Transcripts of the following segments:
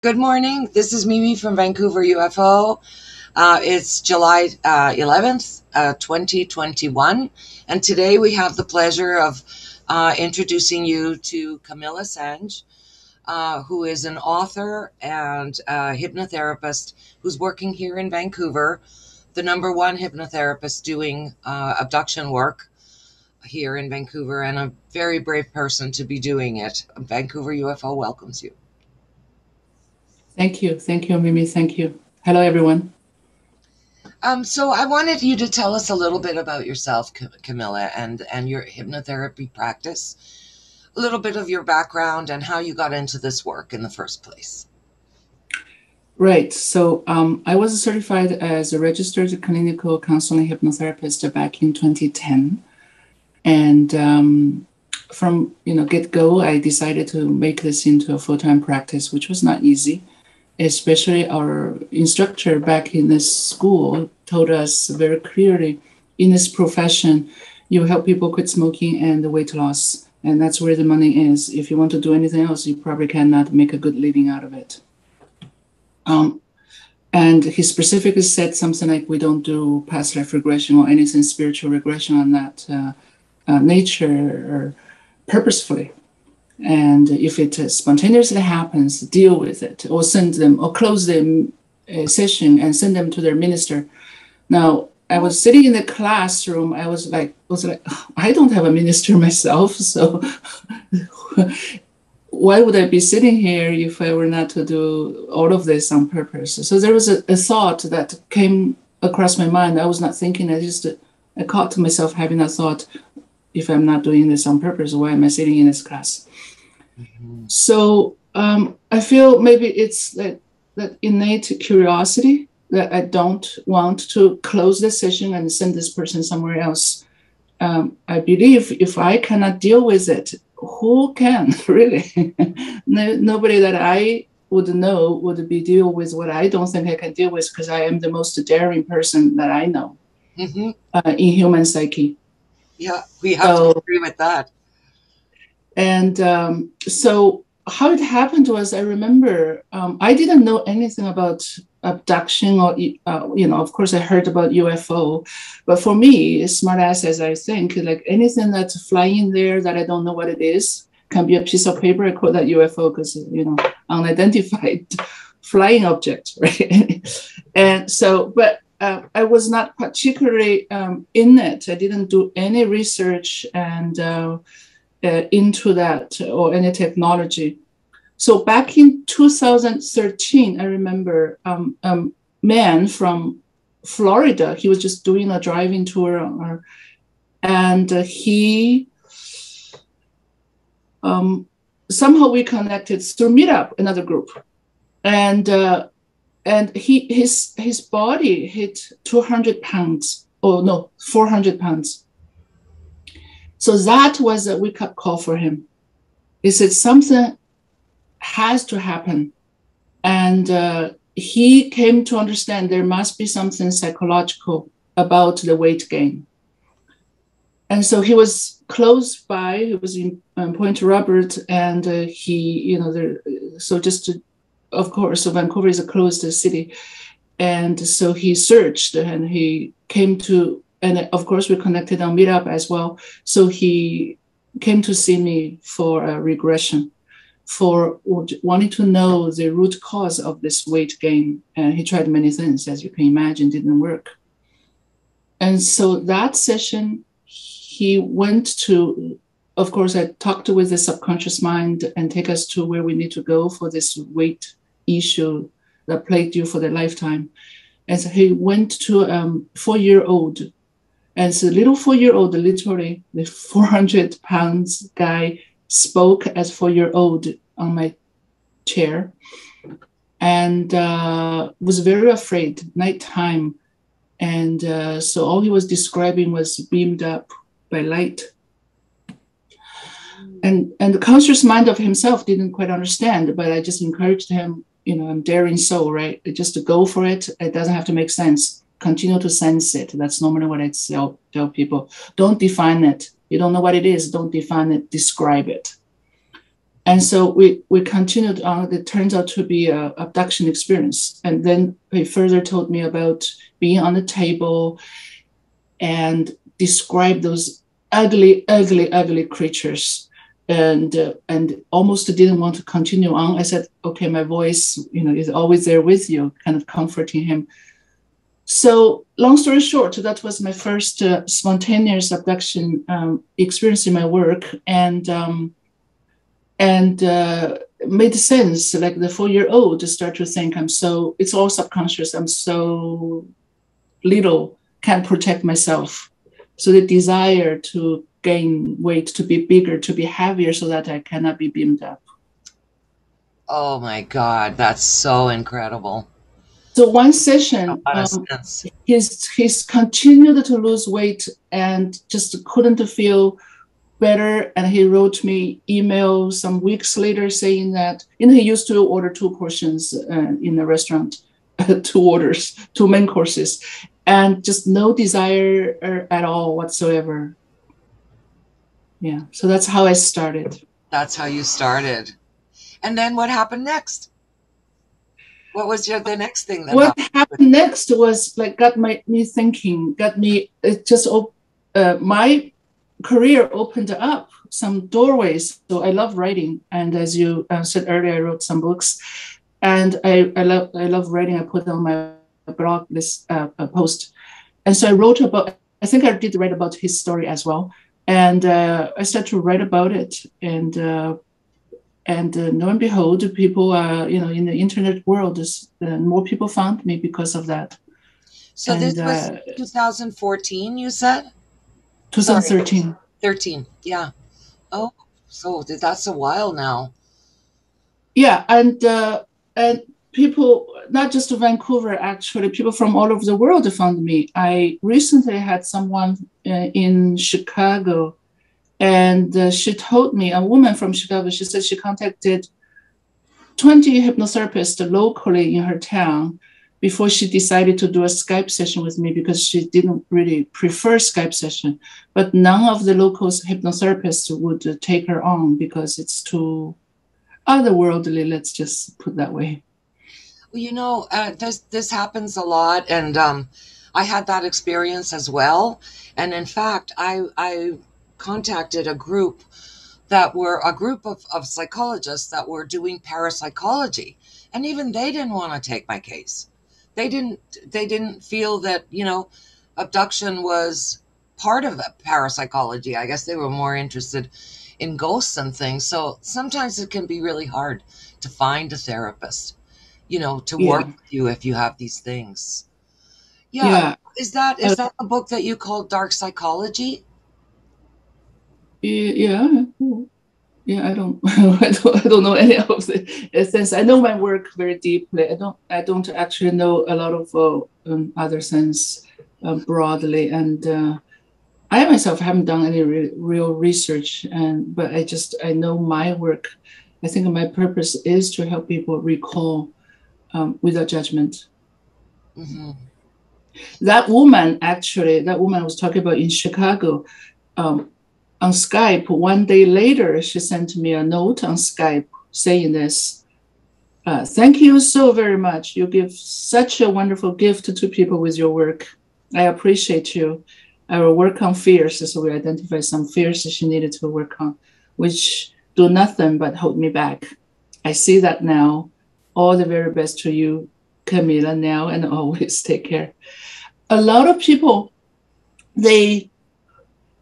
Good morning. This is Mimi from Vancouver UFO. It's July 11th, 2021. And today we have the pleasure of introducing you to Kemila Zsange, who is an author and hypnotherapist who's working here in Vancouver, the #1 hypnotherapist doing abduction work here in Vancouver, and a very brave person to be doing it. Vancouver UFO welcomes you. Thank you. Thank you, Mimi. Thank you. Hello, everyone. So I wanted you to tell us a little bit about yourself, Kemila, and your hypnotherapy practice, a little bit of your background and how you got into this work in the first place. Right. So I was certified as a registered clinical counseling hypnotherapist back in 2010. And from get-go, I decided to make this into a full-time practice, which was not easy. Especially our instructor back in this school told us very clearly, in this profession, you help people quit smoking and weight loss. And that's where the money is. If you want to do anything else, you probably cannot make a good living out of it. And he specifically said something like, we don't do past life regression or anything spiritual regression on that nature or purposefully. And if it spontaneously happens, deal with it, or send them, or close the session and send them to their minister. Now, I was sitting in the classroom. I was like, I don't have a minister myself, so why would I be sitting here if I were not to do all of this on purpose? So there was a thought that came across my mind. I was not thinking. I caught myself having a thought: if I'm not doing this on purpose, why am I sitting in this class? Mm-hmm. So I feel maybe it's that innate curiosity that I don't want to close the session and send this person somewhere else. I believe if I cannot deal with it, who can, really? Nobody that I would know would be deal with what I don't think I can deal with, because I am the most daring person that I know. Mm-hmm. In human psyche. Yeah, we have to agree with that. And so how it happened was, I remember I didn't know anything about abduction or, of course I heard about UFO, but for me, smart ass as I think, like anything that's flying there that I don't know what it is, can be a piece of paper. I call that UFO because, unidentified flying object, right? And so, but I was not particularly in it. I didn't do any research and into that or any technology. So back in 2013, I remember a man from Florida, he was just doing a driving tour, and he somehow we connected through Meetup, another group, and his body hit 200 pounds. Oh no, 400 pounds. So that was a wake-up call for him. He said something has to happen. And he came to understand there must be something psychological about the weight gain. And so he was close by. He was in Point Robert, and of course, so Vancouver is a closed city. And so he searched, and he came to, and of course we connected on Meetup as well. So he came to see me for a regression, for wanting to know the root cause of this weight gain. And he tried many things, as you can imagine, didn't work. And so that session, he went to, of course, I talked with the subconscious mind and take us to where we need to go for this weight issue that plagued you for the lifetime. And so he went to 4-year-old. And so the little 4-year-old, literally the 400 pounds guy, spoke as 4-year-old on my chair, and was very afraid, nighttime. And so all he was describing was beamed up by light. And the conscious mind of himself didn't quite understand, but I just encouraged him, I'm daring soul, right? Just to go for it. It doesn't have to make sense. Continue to sense it. That's normally what I tell people. Don't define it. You don't know what it is. Don't define it. Describe it. And so we continued on. It turns out to be an abduction experience. And then he further told me about being on the table and described those ugly, ugly, ugly creatures. And almost didn't want to continue on. I said, okay, my voice, is always there with you, kind of comforting him. So long story short, that was my first spontaneous abduction experience in my work. And made sense, like the 4-year-old to start to think it's all subconscious. I'm so little, can't protect myself. So the desire to gain weight, to be bigger, to be heavier so that I cannot be beamed up. Oh my God, that's so incredible. So one session, he's continued to lose weight and just couldn't feel better. And he wrote me email some weeks later saying that, he used to order 2 portions in a restaurant, 2 main courses, and just no desire at all whatsoever. Yeah. So that's how I started. That's how you started. And then what happened next? What was the next thing that what happened next was got me thinking, my career opened up some doorways. So I love writing, and as you said earlier, I wrote some books, and I love writing. I put on my blog this post, and so I wrote about. I think I did write about his story as well, and I started to write about it, and lo and behold, people in the internet world, more people found me because of that. So this was 2014, you said? 2013. Sorry, 13, yeah. Oh, so that's a while now. Yeah, and people, not just Vancouver, actually, people from all over the world found me. I recently had someone in Chicago, and she told me, a woman from Chicago, she said she contacted 20 hypnotherapists locally in her town before she decided to do a Skype session with me, because she didn't really prefer Skype session. But none of the local hypnotherapists would take her on because it's too otherworldly, let's just put that way. Well, this happens a lot, and I had that experience as well. And in fact, I contacted a group of psychologists that were doing parapsychology, and even they didn't want to take my case. They didn't feel that abduction was part of parapsychology. I guess they were more interested in ghosts and things. So sometimes it can be really hard to find a therapist, to work with you if you have these things. Yeah. Is that a book that you call Dark Psychology? Yeah. I don't I don't know any of the sense. I know my work very deeply. I don't actually know a lot of other sense broadly, and I myself haven't done any real research, but I know my work. I think my purpose is to help people recall without judgment. Mm-hmm. That woman I was talking about in Chicago, on Skype, one day later, she sent me a note on Skype saying this: thank you so very much. You give such a wonderful gift to people with your work. I appreciate you. I will work on fears. So we identified some fears she needed to work on, which do nothing but hold me back. I see that now. All the very best to you, Kemila, now and always. Take care. A lot of people, they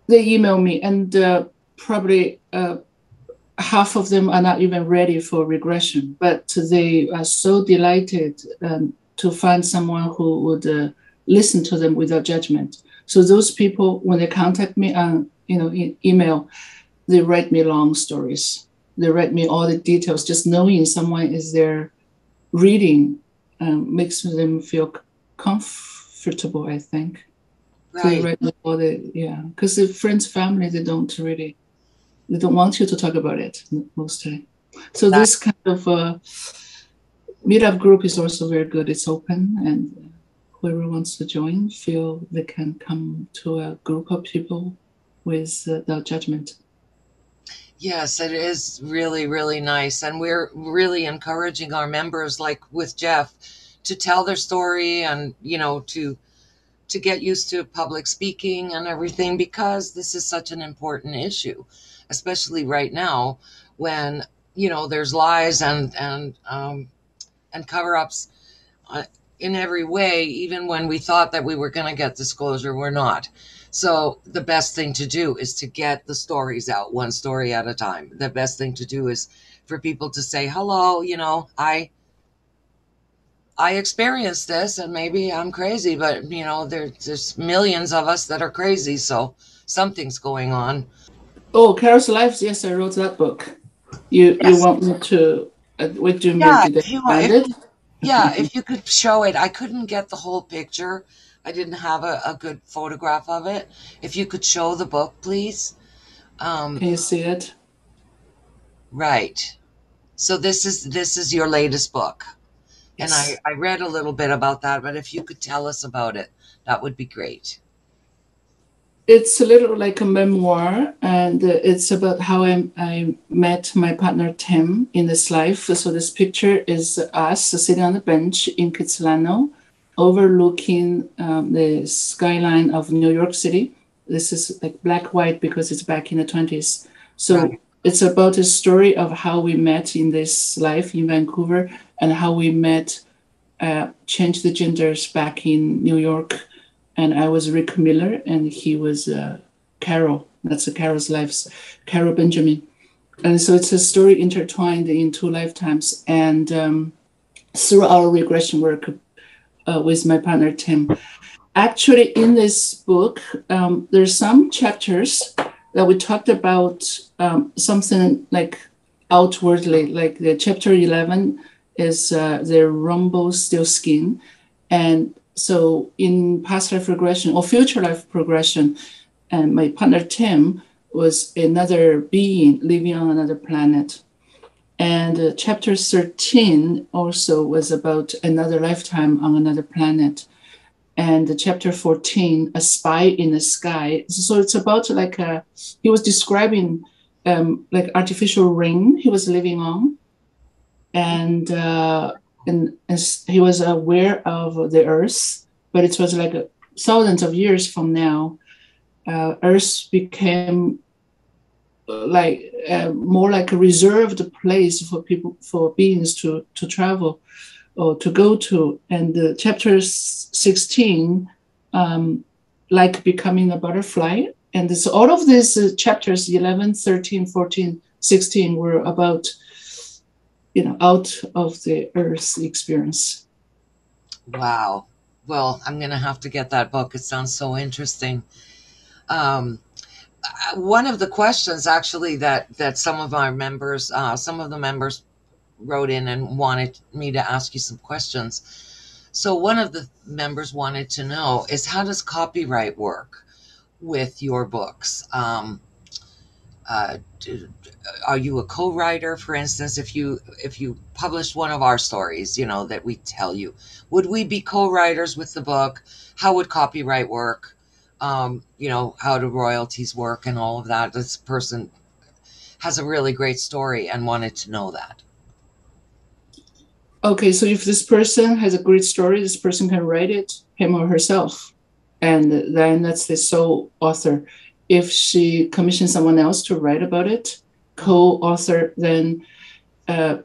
email me, and probably half of them are not even ready for regression, but they are so delighted to find someone who would listen to them without judgment. So those people, when they contact me on email, they write me long stories. They write me all the details. Just knowing someone is there reading makes them feel comfortable, I think. Right. So they write me all because the friends, family, they don't want you to talk about it mostly. So this kind of meetup group is also very good. It's open, and whoever wants to join, feel they can come to a group of people without judgment. Yes, it is really, really nice. And we're really encouraging our members, like with Jeff, to tell their story and, to get used to public speaking and everything, because this is such an important issue, especially right now when, there's lies and cover-ups uh, in every way. Even when we thought that we were going to get disclosure, we're not. So the best thing to do is to get the stories out, one story at a time. The best thing to do is for people to say, hello, I experienced this, and maybe I'm crazy, but there's millions of us that are crazy, so something's going on. Oh, Carol's Life. Yes, I wrote that book. You Yes. want me to? What do you mean? Yeah, Did they if you want, brand it? if you could show it. I couldn't get the whole picture. I didn't have a good photograph of it. If you could show the book, please. Um, Can you see it? right. So this is your latest book. And I, Yes. I read a little bit about that, but if you could tell us about it, that would be great. It's a little like a memoir, and it's about how I met my partner Tim in this life. So this picture is us sitting on the bench in Kitsilano, overlooking the skyline of New York City. This is like black white because it's back in the 20s. So Right. it's about a story of how we met in this life in Vancouver and how we met, changed the genders back in New York, and I was Rick Miller, and he was Carol. That's Carol's Life's Carol Benjamin. And so it's a story intertwined in two lifetimes. And through our regression work with my partner Tim, actually in this book, there's some chapters that we talked about something like outwardly, like the chapter 11 is the rumble still skin, and so in past life regression or future life progression, and my partner Tim was another being living on another planet. And chapter 13 also was about another lifetime on another planet. And chapter 14, a spy in the sky. So it's about he was describing like artificial ring he was living on. And he was aware of the Earth, but it was like thousands of years from now. Earth became more like a reserved place for people, for beings to travel or to go to. And chapter 16, like becoming a butterfly. And so all of these chapters 11, 13, 14, 16 were about out of the earth experience. Wow. Well, I'm going to have to get that book. It sounds so interesting. Um, One of the questions actually that some of the members wrote in and wanted me to ask you some questions. So one of the members wanted to know is, how does copyright work with your books? Do, are you a co-writer? For instance, if you published one of our stories, that we tell you, would we be co-writers with the book? How would copyright work? How do royalties work and all of that? This person has a really great story and wanted to know that. Okay, so if this person has a great story, this person can write it, him or herself, and then that's the sole author. If she commissions someone else to write about it, co-author, then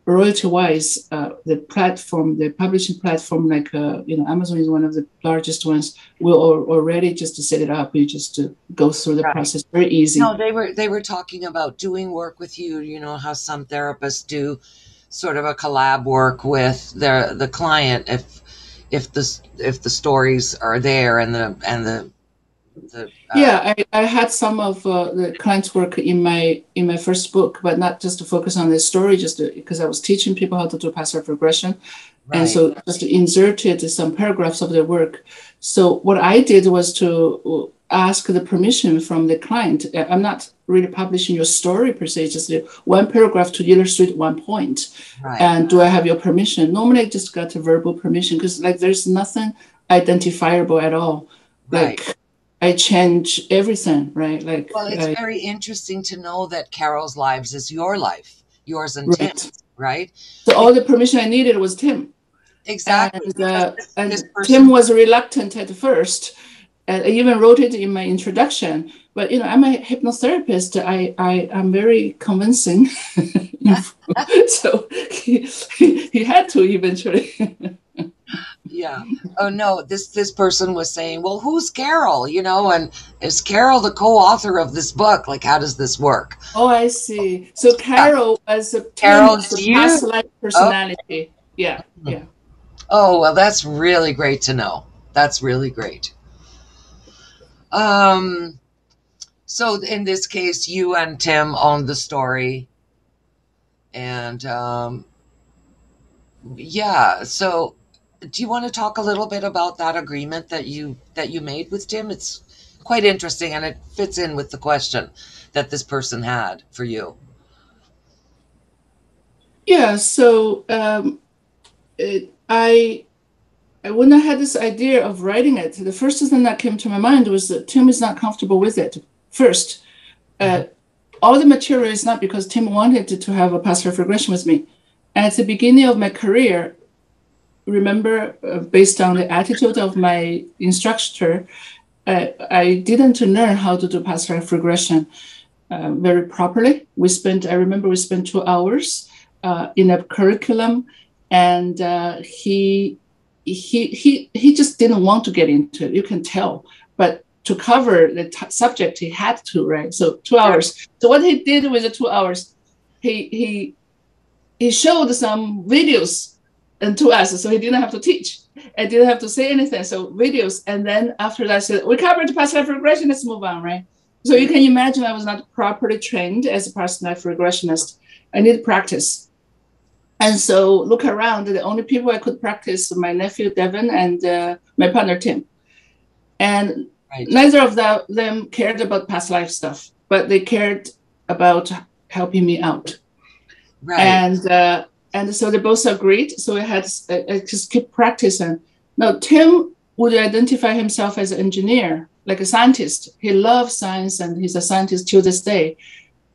royalty-wise, the publishing platform, like Amazon is one of the largest ones. Will already just to set it up. You just go through the Right. process, very easy. No, they were talking about doing work with you. You know how some therapists do sort of a collab work with the client if the stories are there and the Yeah, I had some of the clients' work in my first book, but not just to focus on the story, just because I was teaching people how to do past life regression, and right. so just inserted some paragraphs of their work. So what I did was to ask the permission from the client. I'm not really publishing your story per se, just one paragraph to illustrate one point. Right. And do I have your permission? Normally, I just got a verbal permission because there's nothing identifiable at all. Right. Like I change everything, right? Like, Well, it's very interesting to know that Carol's lives is your life, yours and right. Tim's, right? So all the permission I needed was Tim. Exactly, because this And Tim person. was reluctant at first. And I even wrote it in my introduction. But I'm a hypnotherapist. I'm very convincing. So he had to eventually. Yeah. Oh no, this person was saying, well, who's Carol? And is Carol the co-author of this book? Like, how does this work? Oh, I see. So Yeah. Carol was Tim Carol, was it's the you. past life Oh. personality. Yeah, yeah. Oh, well, that's really great to know. That's really great. Um, so in this case, you and Tim owned the story, and yeah. So, do you want to talk a little bit about that agreement that you made with Tim? It's quite interesting, and it fits in with the question that this person had for you. Yeah, so I when I had this idea of writing it, the first thing that came to my mind was that Tim is not comfortable with it. First, all the material is not because Tim wanted to have a past life regression with me. And at the beginning of my career, remember, based on the attitude of my instructor, I didn't learn how to do past life regression very properly. I remember we spent 2 hours in a curriculum, and he just didn't want to get into it. You can tell, but to cover the subject, he had to, right? So 2 hours. So what he did with the 2 hours, he showed some videos to us, so he didn't have to teach. I didn't have to say anything. So videos, and then after that, said we covered the past life regression. Let's move on, right? So you can imagine I was not properly trained as a past life regressionist. I need practice. And so look around, the only people I could practice were my nephew, Devin, and my partner, Tim. And neither of them cared about past life stuff, but they cared about helping me out. Right. And so they both agreed. So I just keep practicing. Now, Tim would identify himself as an engineer, like a scientist. He loves science, and he's a scientist till this day.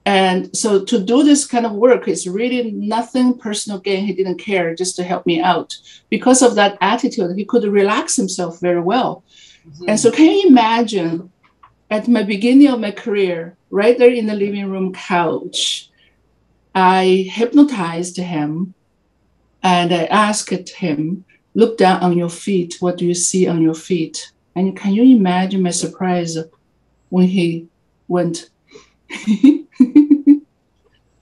And so to do this kind of work is really nothing personal gain. He didn't care, just to help me out. Because of that attitude, he could relax himself very well. Mm-hmm. And so can you imagine, at my beginning of my career, right there in the living room couch, I hypnotized him, and I asked him, look down on your feet. What do you see on your feet? And can you imagine my surprise when he went,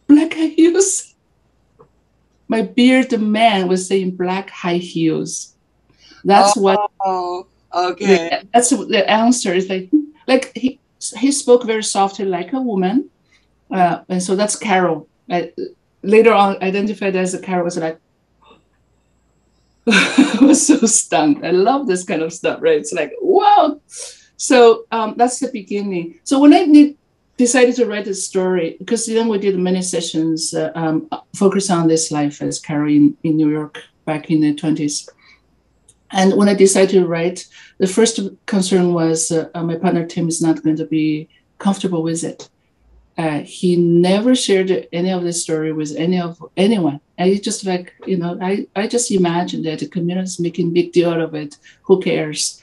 black high heels? My bearded man was saying black high heels. That's what. Oh, okay. That's the answer. Is like he spoke very softly, like a woman, and so that's Carol. Later on, identified as a Carol, was like. I was so stunned. I love this kind of stuff, right? It's like, wow. So that's the beginning. So when I decided to write this story, because then we did many sessions focused on this life as Carol in New York back in the 20s. And when I decided to write, the first concern was my partner Tim is not going to be comfortable with it. He never shared any of the story with anyone. And it's just like, I just imagined that the community is making a big deal out of it. Who cares?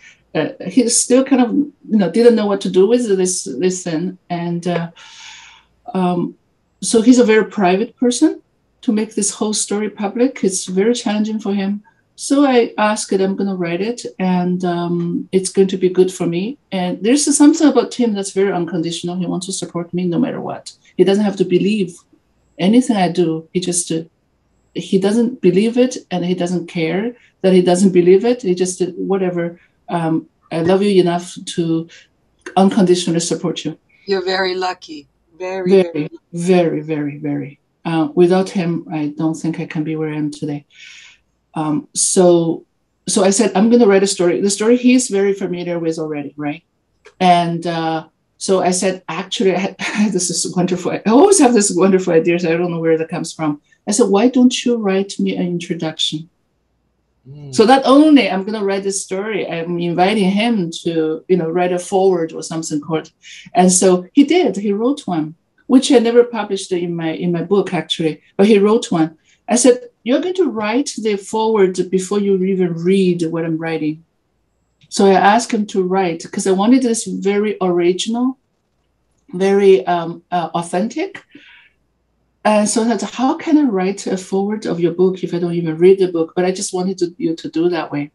He still kind of, didn't know what to do with this thing. And so he's a very private person. To make this whole story public, it's very challenging for him. So I asked it, I'm going to write it, and it's going to be good for me. And there's something about Tim that's very unconditional. He wants to support me no matter what. He doesn't have to believe anything I do. He doesn't believe it, and he doesn't care that he doesn't believe it. He just did whatever. I love you enough to unconditionally support you. You're very lucky. Very, very, very, very, very. Without him, I don't think I can be where I am today. So I said, I'm going to write a story. The story he's very familiar with already, right? And so I said, actually, this is wonderful. I always have this wonderful idea. So I don't know where that comes from. I said, why don't you write me an introduction? So not only I'm going to write this story, I'm inviting him to, write a forward or something called. And so he did. He wrote one, which I never published in my book actually, but he wrote one. I said, "You're going to write the forward before you even read what I'm writing." So I asked him to write because I wanted this very original, very authentic. And so I said, how can I write a forward of your book if I don't even read the book? But I just wanted you to do that way.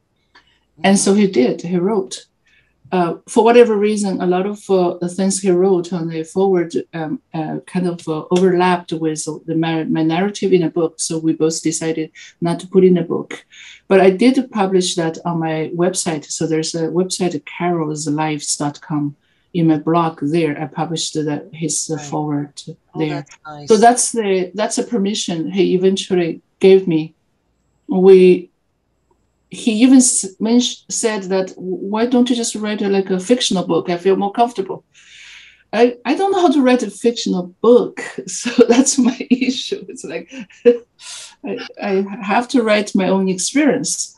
And so he did. He wrote. For whatever reason, a lot of the things he wrote on the forward kind of overlapped with my narrative in a book. So we both decided not to put in a book. But I did publish that on my website. So there's a website, carolslives.com. In my blog there, I published his forward there. That's nice. So that's a permission he eventually gave me. He even said that, why don't you just write like a fictional book? I feel more comfortable. I don't know how to write a fictional book, so that's my issue. It's like I have to write my own experience.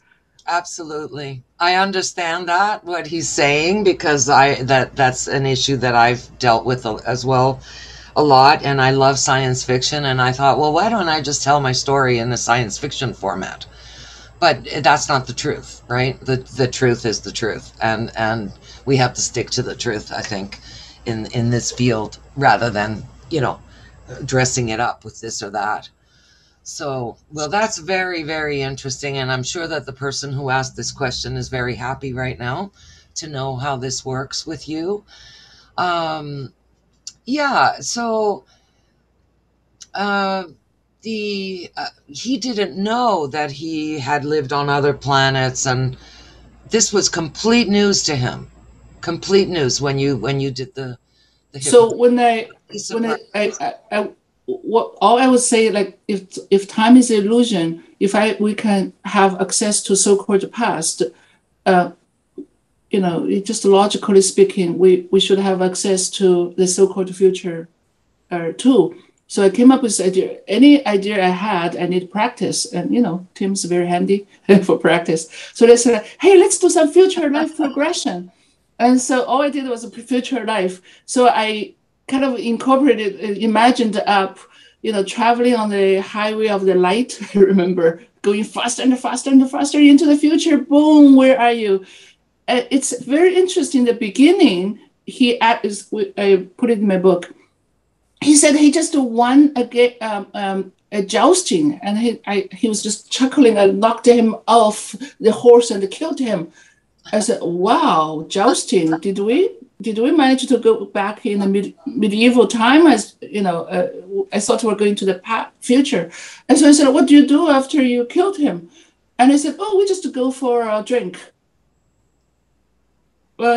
Absolutely. I understand that, what he's saying, because that's an issue that I've dealt with as well a lot, and I love science fiction, and I thought, well, why don't I just tell my story in a science fiction format? But that's not the truth, right? The truth is the truth, and we have to stick to the truth, I think, in this field, rather than, dressing it up with this or that. So, well, that's very, very interesting. And I'm sure that the person who asked this question is very happy right now to know how this works with you. Yeah, so he didn't know that he had lived on other planets, and this was complete news to him. Complete news when you did the so when I what all I would say, like, if time is an illusion, we can have access to so-called past, just logically speaking, we should have access to the so-called future too. So I came up with this idea. Any idea I had, I need practice, and Tim's very handy for practice. So they said, "Hey, let's do some future life progression." And so all I did was a future life. So I kind of imagined up, traveling on the highway of the light. I remember going faster and faster and faster into the future. Boom, where are you? It's very interesting. The beginning, I put it in my book. He said he just won a jousting, and he was just chuckling. I knocked him off the horse and killed him. I said, "Wow, jousting! Did we manage to go back in the medieval time? As I thought we were going to the future." And so I said, "What do you do after you killed him?" And he said, "Oh, we just go for a drink."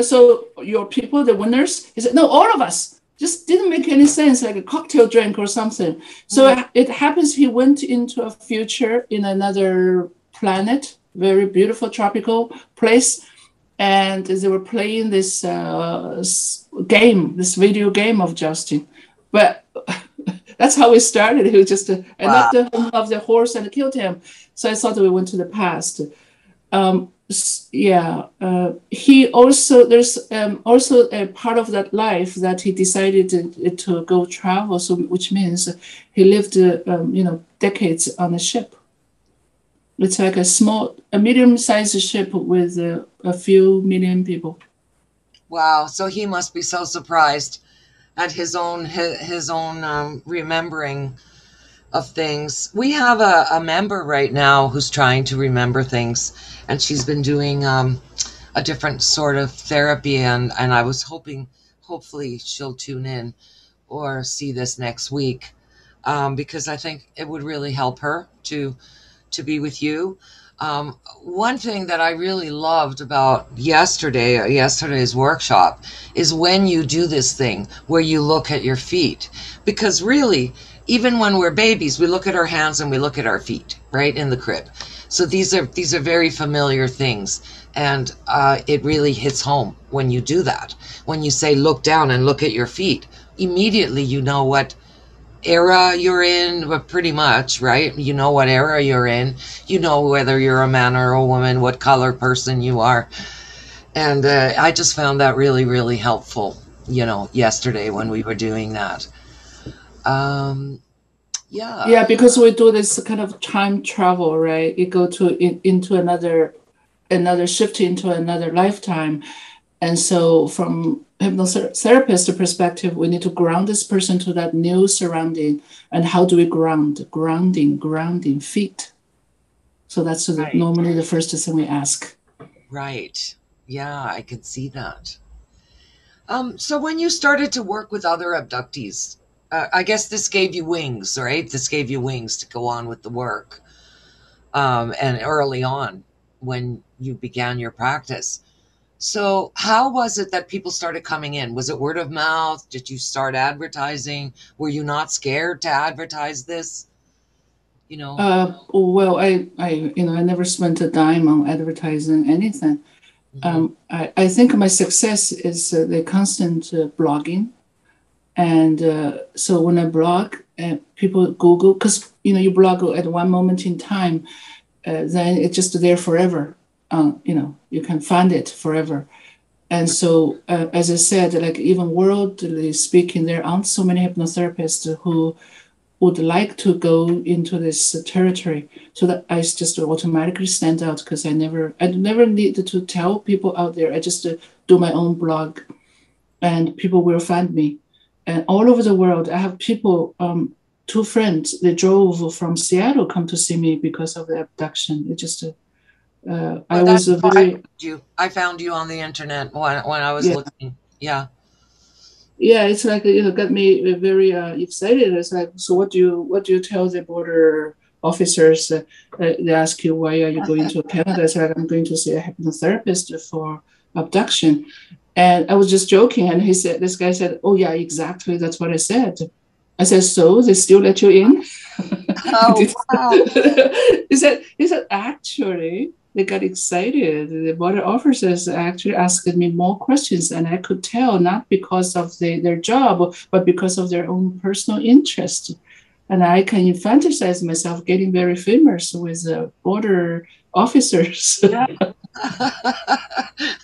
So your people, the winners? He said, "No, all of us." Just didn't make any sense, like a cocktail drink or something. So it happens he went into a future in another planet, very beautiful tropical place. And they were playing this video game of jousting. But that's how it started. He was just, I knocked him off the horse and killed him. So I thought we went to the past. He also, there's also a part of that life that he decided to go travel. So, which means he lived, decades on a ship. It's like a medium-sized ship with a few million people. Wow! So he must be so surprised at his own remembering of things. We have a member right now who's trying to remember things, and she's been doing a different sort of therapy, and I was hopefully she'll tune in or see this next week, because I think it would really help her to be with you. One thing that I really loved about yesterday's workshop is when you do this thing where you look at your feet, because really, even when we're babies, we look at our hands and we look at our feet, right, in the crib. So these are very familiar things, and it really hits home when you do that. When you say look down and look at your feet, immediately you know what era you're in, but pretty much, right? You know what era you're in. You know whether you're a man or a woman, what color person you are. And I just found that really, really helpful, yesterday when we were doing that. Um, yeah. Yeah, because we do this kind of time travel, right? You go into another shift into another lifetime. And so from hypnotherapist perspective, we need to ground this person to that new surrounding. And how do we ground? Grounding, feet. So that's Right. normally the first thing we ask. Right. Yeah, I could see that. So when you started to work with other abductees, I guess this gave you wings, right? This gave you wings to go on with the work. And early on when you began your practice. So how was it that people started coming in? Was it word of mouth? Did you start advertising? Were you not scared to advertise this? You know? Well, I never spent a dime on advertising anything. Hmm. I think my success is the constant blogging. And so when I blog, people Google, because you blog at one moment in time, then it's just there forever. You can find it forever. And so, as I said, like even worldly speaking, there aren't so many hypnotherapists who would like to go into this territory. So that I just automatically stand out because I never need to tell people out there. I just do my own blog, and people will find me. And all over the world, I have people. Two friends, they drove from Seattle come to see me because of the abduction. It just I Oh, was that's a how I found very you. I found you on the internet when I was yeah looking. Yeah. yeah. It's like got me very excited. It's like, so what do you tell the border officers? They ask you, why are you going to Canada? It's like, I'm going to see a hypnotherapist for abduction. And I was just joking, and this guy said, "Oh yeah, exactly. That's what I said." I said, "So they still let you in?" Oh, wow. He said, actually, they got excited. The border officers actually asked me more questions, and I could tell not because of their job, but because of their own personal interest. And I can fantasize myself getting very famous with border officers. Yeah.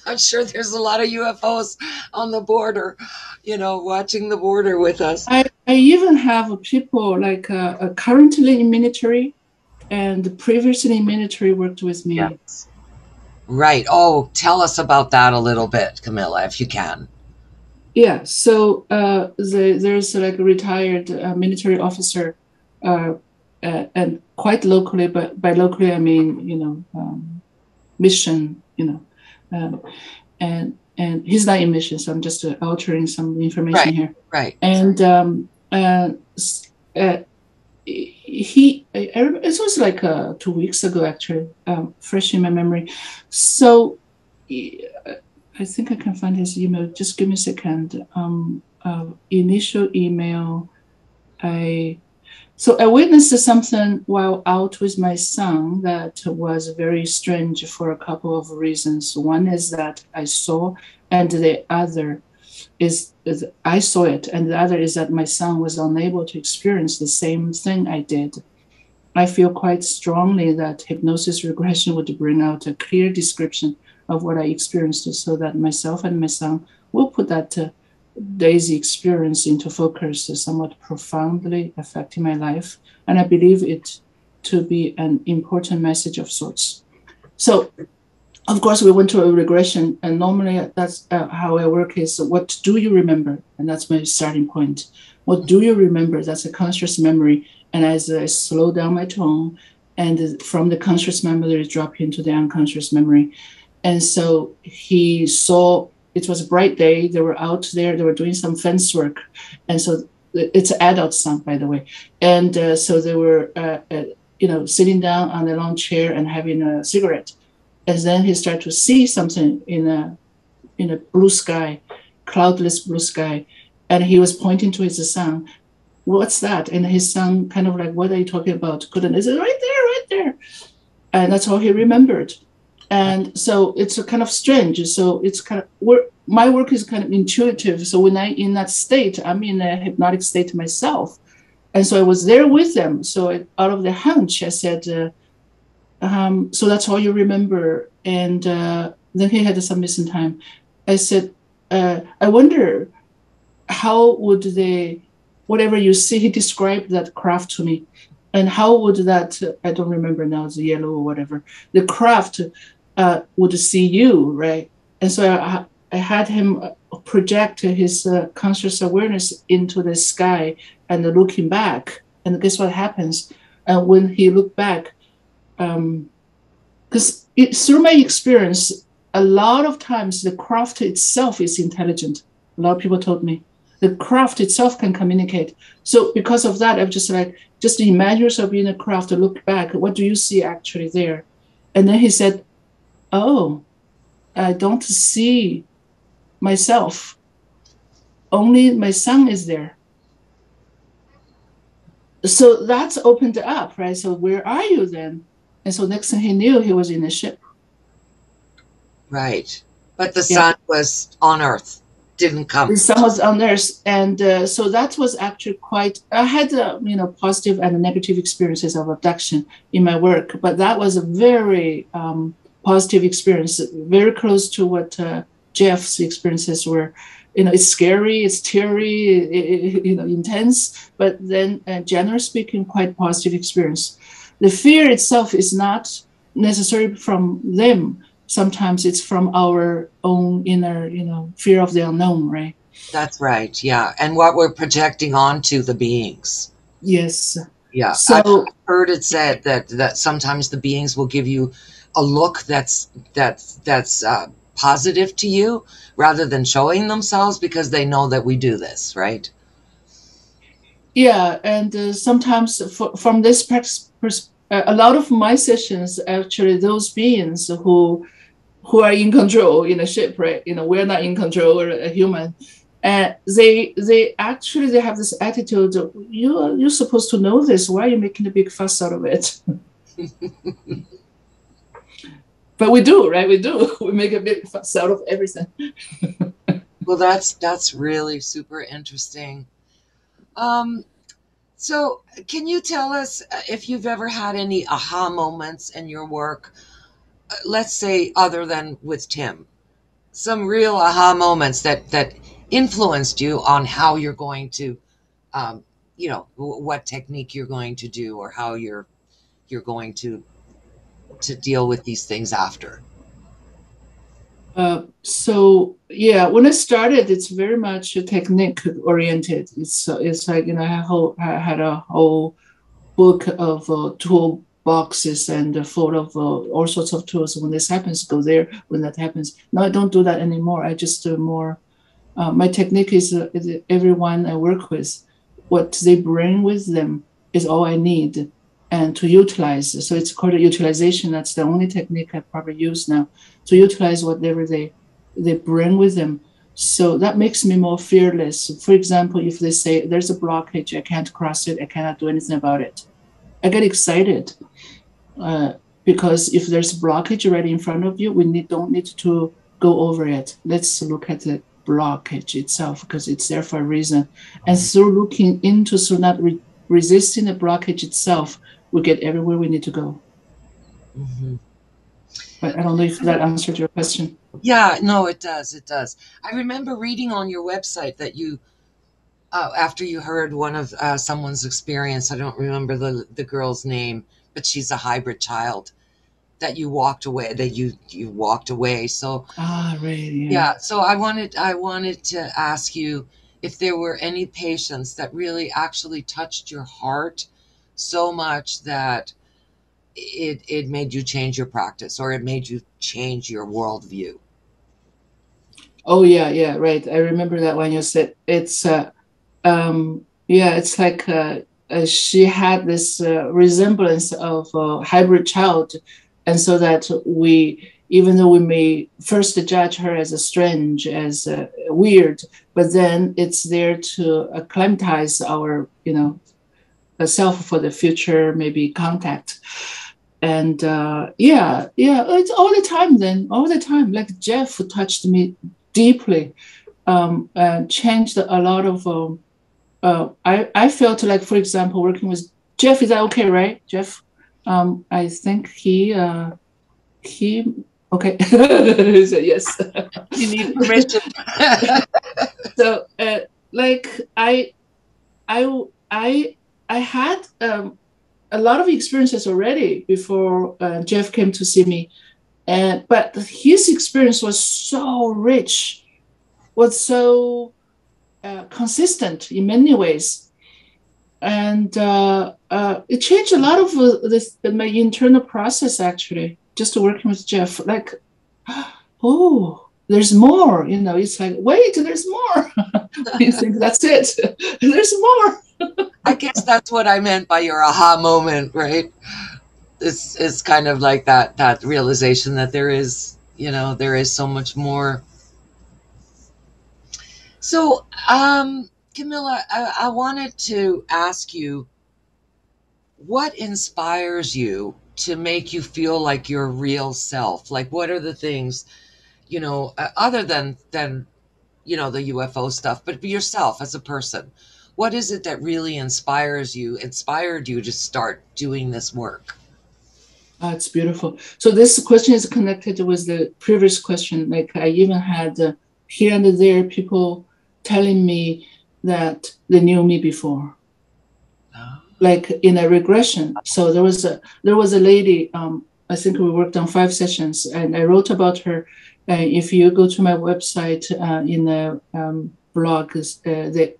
I'm sure there's a lot of UFOs on the border, watching the border with us. I even have people like currently in military and previously in military worked with me. Yes. Right. Oh, tell us about that a little bit, Camilla, if you can. Yeah, so there's like a retired military officer, uh, and quite locally, but by locally I mean mission, um, and he's not in mission, so I'm just altering some information Right. here. Right. And uh, it was like 2 weeks ago actually, fresh in my memory. So I think I can find his email. Just give me a second. Initial email. I So I witnessed something while out with my son that was very strange for a couple of reasons. One is that I saw, and the other is I saw it, and the other is that my son was unable to experience the same thing I did. I feel quite strongly that hypnosis regression would bring out a clear description of what I experienced so that myself and my son will put that daisy experience into focus, somewhat profoundly affecting my life. And I believe it to be an important message of sorts. So, of course, we went to a regression, and normally that's how I work is, what do you remember? And that's my starting point. What do you remember? That's a conscious memory. And as I slow down my tone, and from the conscious memory, drop into the unconscious memory. And so he saw, it was a bright day. They were out there. They were doing some fence work. And so it's an adult son, by the way. And so they were, sitting down on a long chair and having a cigarette. And then he started to see something in a blue sky, cloudless blue sky. And he was pointing to his son. What's that? And his son kind of like, what are you talking about? Couldn't. He said, right there, right there. And that's all he remembered. And so it's a kind of strange. So it's kind of my work is kind of intuitive. So when I'm in that state, I'm in a hypnotic state myself. And so I was there with them. So out of the hunch, I said, so that's all you remember. And then he had some missing time. I said, I wonder how would they, whatever you see, he described that craft to me. And how would that, I don't remember now, the yellow or whatever, the craft would see you, right? And so I had him project his conscious awareness into the sky and looking back. And guess what happens? When he looked back, because through my experience, a lot of times the craft itself is intelligent. A lot of people told me the craft itself can communicate. So because of that, I'm just like, just imagine yourself in a craft, look back. What do you see actually there? And then he said, oh, I don't see myself. Only my son is there. So that's opened up, right? So where are you then? And so next thing he knew, he was in a ship. Right. But the sun was on Earth, didn't come. The sun was on Earth. And so that was actually quite, I had, positive and negative experiences of abduction in my work, but that was a very positive experience, very close to what Jeff's experiences were. It's scary, it's teary, intense, but then generally speaking, quite positive experience. The fear itself is not necessarily from them. Sometimes it's from our own inner, fear of the unknown, right? That's right. Yeah. And what we're projecting onto the beings. Yes. Yeah. So I've heard it said that sometimes the beings will give you a look that's positive to you rather than showing themselves because they know that we do this, right? Yeah, and sometimes from this perspective, a lot of my sessions, actually, those beings who are in control in a ship, right? We're not in control, or a human. And they actually have this attitude. You're supposed to know this. Why are you making a big fuss out of it? But we do, right? We do. We make a big fuss out of everything. Well, that's really super interesting. So can you tell us if you've ever had any aha moments in your work, let's say other than with Tim, some real aha moments that influenced you on how you're going to, what technique you're going to do or how you're going to deal with these things after? So yeah, when I started, it's very much technique oriented. It's like I had a whole book of tool boxes and full of all sorts of tools. When this happens, go there. When that happens, no, I don't do that anymore. I just do more. My technique is everyone I work with, what they bring with them is all I need and to utilize. So it's called a utilization. That's the only technique I probably use now, to utilize whatever they bring with them. So that makes me more fearless. For example, if they say there's a blockage, I can't cross it, I cannot do anything about it, I get excited because if there's a blockage right in front of you, we don't need to go over it. Let's look at the blockage itself because it's there for a reason. And through looking into, through not resisting the blockage itself, we get everywhere we need to go. Mm-hmm. But I don't know if that answered your question. Yeah, no, it does. It does. I remember reading on your website that you, after you heard one of someone's experience, I don't remember the girl's name, but she's a hybrid child, that you walked away, that you walked away. So, really? Yeah. So I wanted to ask you if there were any patients that really actually touched your heart so much that it made you change your practice or it made you change your worldview. Oh yeah, right. I remember that when you said it's it's like she had this resemblance of a hybrid child, and so that we, even though we may first judge her as a strange, as weird, but then it's there to acclimatize our self for the future, maybe contact. And it's all the time. Then all the time, like Jeff touched me deeply, and changed a lot of I felt like, for example, working with Jeff, is that okay, right, Jeff? I think he okay. He said yes. You need permission. So, like I I I had a lot of experiences already before Jeff came to see me, and but his experience was so rich, was so consistent in many ways, and it changed a lot of my internal process actually. Just working with Jeff, like, oh, there's more. You know, it's like, wait, there's more. You think that's it? There's more. I guess that's what I meant by your aha moment, right? It's kind of like that realization that there is, there is so much more. So, Kemila, I wanted to ask you, what inspires you to make you feel like your real self? Like, what are the things, other than the UFO stuff, but yourself as a person? What is it that really inspired you to start doing this work? Oh, it's beautiful. So this question is connected with the previous question. Like I even had here and there people telling me that they knew me before, Oh. like in a regression. So there was a lady. I think we worked on 5 sessions, and I wrote about her. If you go to my website in the blog, the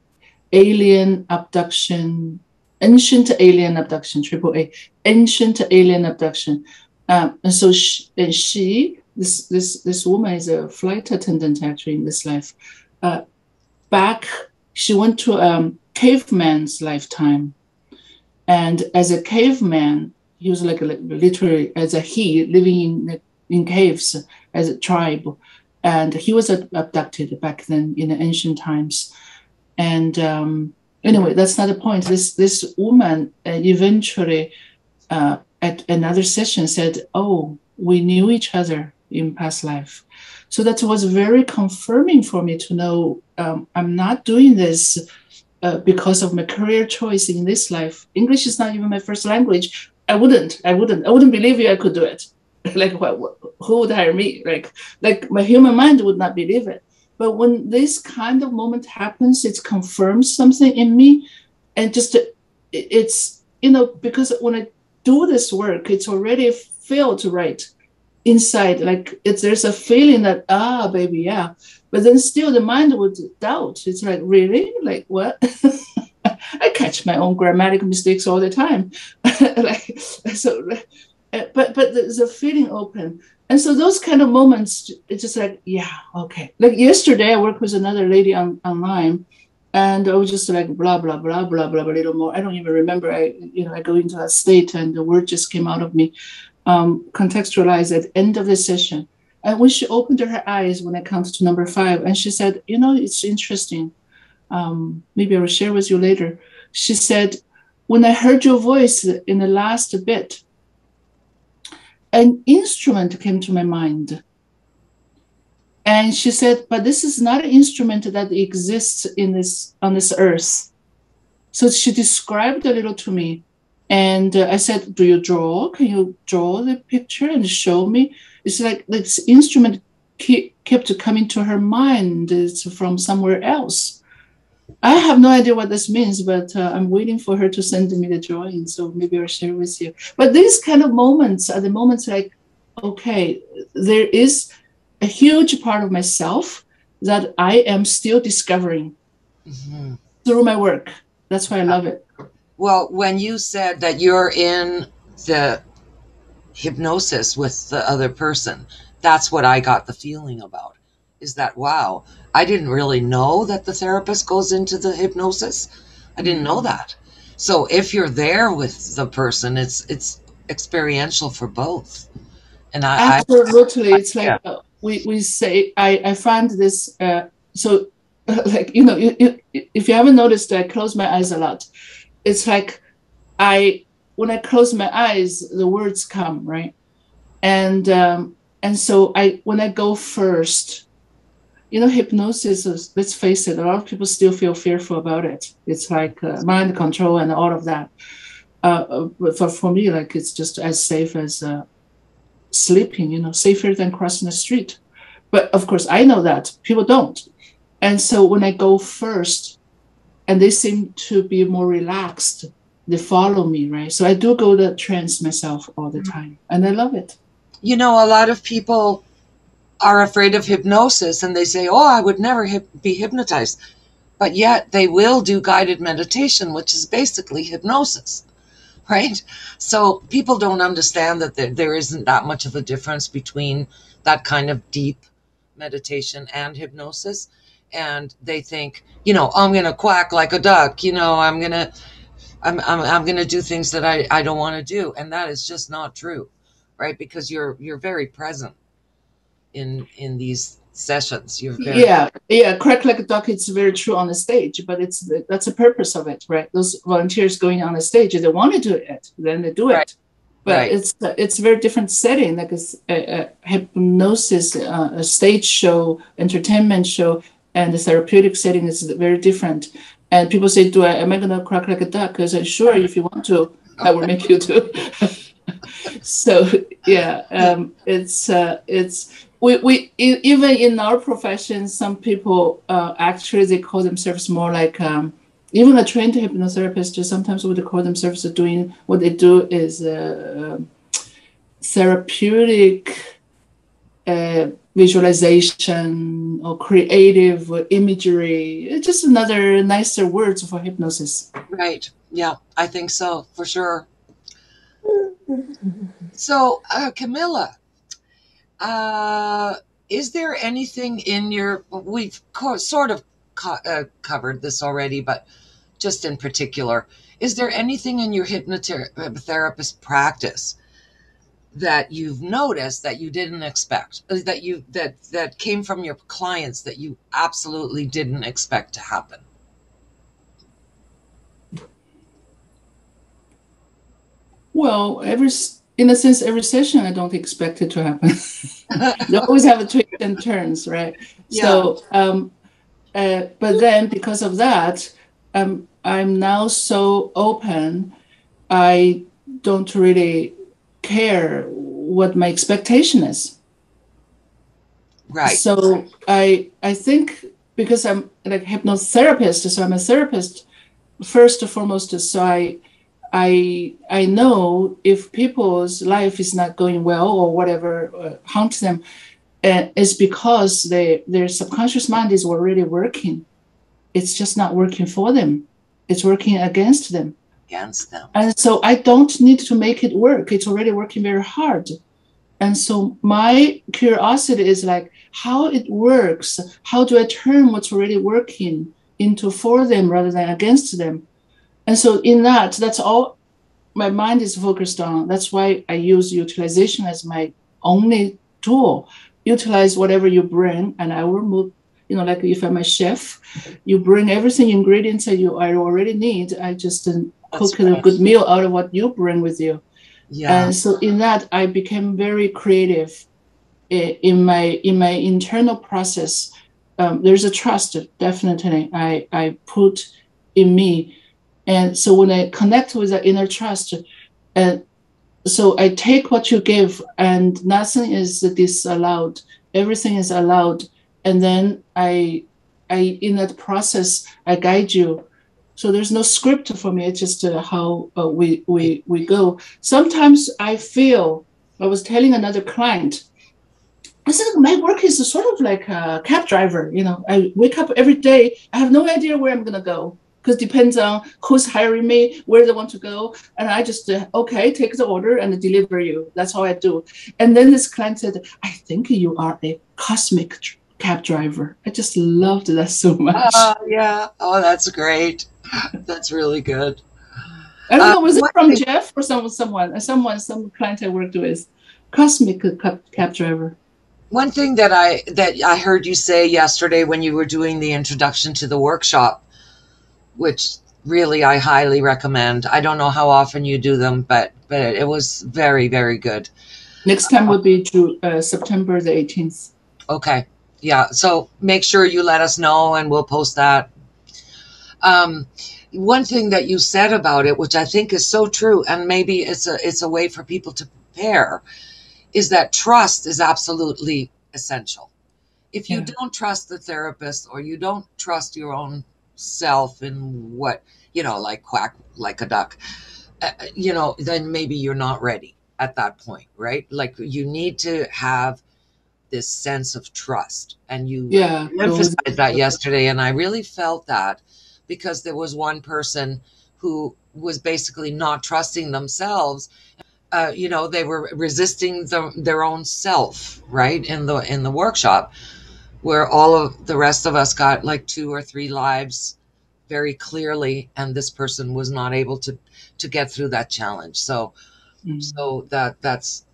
alien abduction, ancient alien abduction, triple A, ancient alien abduction. And so this woman is a flight attendant actually in this life. Back, she went to a caveman's lifetime, and as a caveman, he was like literally as a he living in caves as a tribe, and he was abducted back then in the ancient times. And anyway, that's not the point. This woman eventually at another session said, "Oh, we knew each other in past life." So that was very confirming for me to know I'm not doing this because of my career choice in this life. English is not even my first language. I wouldn't believe you I could do it. Like, who would hire me? Like my human mind would not believe it. But when this kind of moment happens, it confirms something in me. And just, it's, because when I do this work, it's already felt right inside. Like there's a feeling that, baby, yeah. But then still the mind would doubt. It's like, really? Like, what? I catch my own grammatical mistakes all the time. Like, so, but there's a feeling open. And so those kind of moments, it's just like, yeah, okay. Like yesterday, I worked with another lady online, and I was just like blah blah blah blah blah a little more. I don't even remember. I go into that state, and the word just came out of me. Contextualized at the end of the session, and when she opened her eyes, when it comes to number 5, and she said, it's interesting. Maybe I will share with you later. She said, when I heard your voice in the last bit, an instrument came to my mind. And she said, but this is not an instrument that exists on this earth. So she described a little to me. And I said, do you draw? Can you draw the picture and show me? It's like this instrument kept coming to her mind. It's from somewhere else. I have no idea what this means, but I'm waiting for her to send me the drawing. So maybe I'll share with you. But these kind of moments are the moments like, okay, there is a huge part of myself that I am still discovering through my work. That's why I love it. Well, when you said that you're in the hypnosis with the other person, that's what I got the feeling about. Is that, wow, I didn't really know that the therapist goes into the hypnosis. I didn't know that. So if you're there with the person, it's experiential for both. And absolutely, it's like we say. I find this so like if you haven't noticed, I close my eyes a lot. It's like when I close my eyes, the words come, right, and so when I go first, hypnosis is, let's face it, a lot of people still feel fearful about it. It's like mind control and all of that. But for me, like, it's just as safe as sleeping, safer than crossing the street. But of course, I know that people don't. And so when I go first, and they seem to be more relaxed, they follow me, right? So I do go to trance myself all the time, and I love it. A lot of people are afraid of hypnosis, and they say, oh, I would never be hypnotized. But yet they will do guided meditation, which is basically hypnosis, right? So people don't understand that there isn't that much of a difference between that kind of deep meditation and hypnosis. And they think, I'm going to quack like a duck, I'm going to do things that I don't want to do. And that is just not true, right? Because you're very present in these sessions. You're very crack like a duck. It's very true on the stage, but that's the purpose of it, right? Those volunteers going on the stage, they want to do it, then they do it. Right. But right. it's a very different setting, like a hypnosis, a stage show, entertainment show, and the therapeutic setting is very different. And people say, am I going to crack like a duck? I said, sure, if you want to, I will make you do. So we even in our profession, some people actually they call themselves more like even a trained hypnotherapist. Sometimes what they call themselves doing what they do is therapeutic visualization or creative imagery. It's just another nicer words for hypnosis. Right. Yeah, I think so, for sure. So, Kemila, is there anything in we've sort of covered this already, but just in particular, is there anything in your hypnotherapist practice that you've noticed that you didn't expect, that came from your clients that you absolutely didn't expect to happen? Well, in a sense, every session I don't expect it to happen. You always have a twists and turns, right? Yeah. So, but then because of that, I'm now so open. I don't really care what my expectation is. Right. So I think because I'm like hypnotherapist, so I'm a therapist first and foremost. So I know if people's life is not going well or whatever haunts them, it's because their subconscious mind is already working. It's just not working for them. It's working against them. And so I don't need to make it work. It's already working very hard. And so my curiosity is like how it works. How do I turn what's already working into for them rather than against them? And so in that's all my mind is focused on. That's why I use utilization as my only tool. Utilize whatever you bring, and I will move. Like if I'm a chef, you bring everything ingredients that I already need. I just cook a good meal out of what you bring with you. Yeah. And so in that, I became very creative in my internal process. There's a trust, definitely. I put in me. And so when I connect with that inner trust, so I take what you give, and nothing is disallowed. Everything is allowed. And then I in that process, I guide you. So there's no script for me. It's just how we go. Sometimes I was telling another client, I said, my work is sort of like a cab driver. I wake up every day. I have no idea where I'm going to go, because it depends on who's hiring me, where they want to go. And I just, take the order and deliver you. That's how I do. And then this client said, I think you are a cosmic cab driver. I just loved that so much. Yeah. Oh, that's great. That's really good. I don't know, was it from Jeff or some client I worked with? Cosmic cab driver. One thing that I heard you say yesterday when you were doing the introduction to the workshop, which really I highly recommend. I don't know how often you do them, but it was very, very good. Next time would be September the 18th. Okay. Yeah. So make sure you let us know and we'll post that. Um, One thing that you said about it, which I think is so true, and maybe it's a way for people to prepare, is that trust is absolutely essential. If you Yeah. don't trust the therapist or you don't trust your own self in what, like quack like a duck, then maybe you're not ready at that point, right? Like you need to have this sense of trust. And you Yeah. emphasized that yesterday. And I really felt that because there was one person who was basically not trusting themselves. They were resisting their own self, right? In the workshop, where all of the rest of us got like 2 or 3 lives very clearly, and this person was not able to get through that challenge. So Mm. that's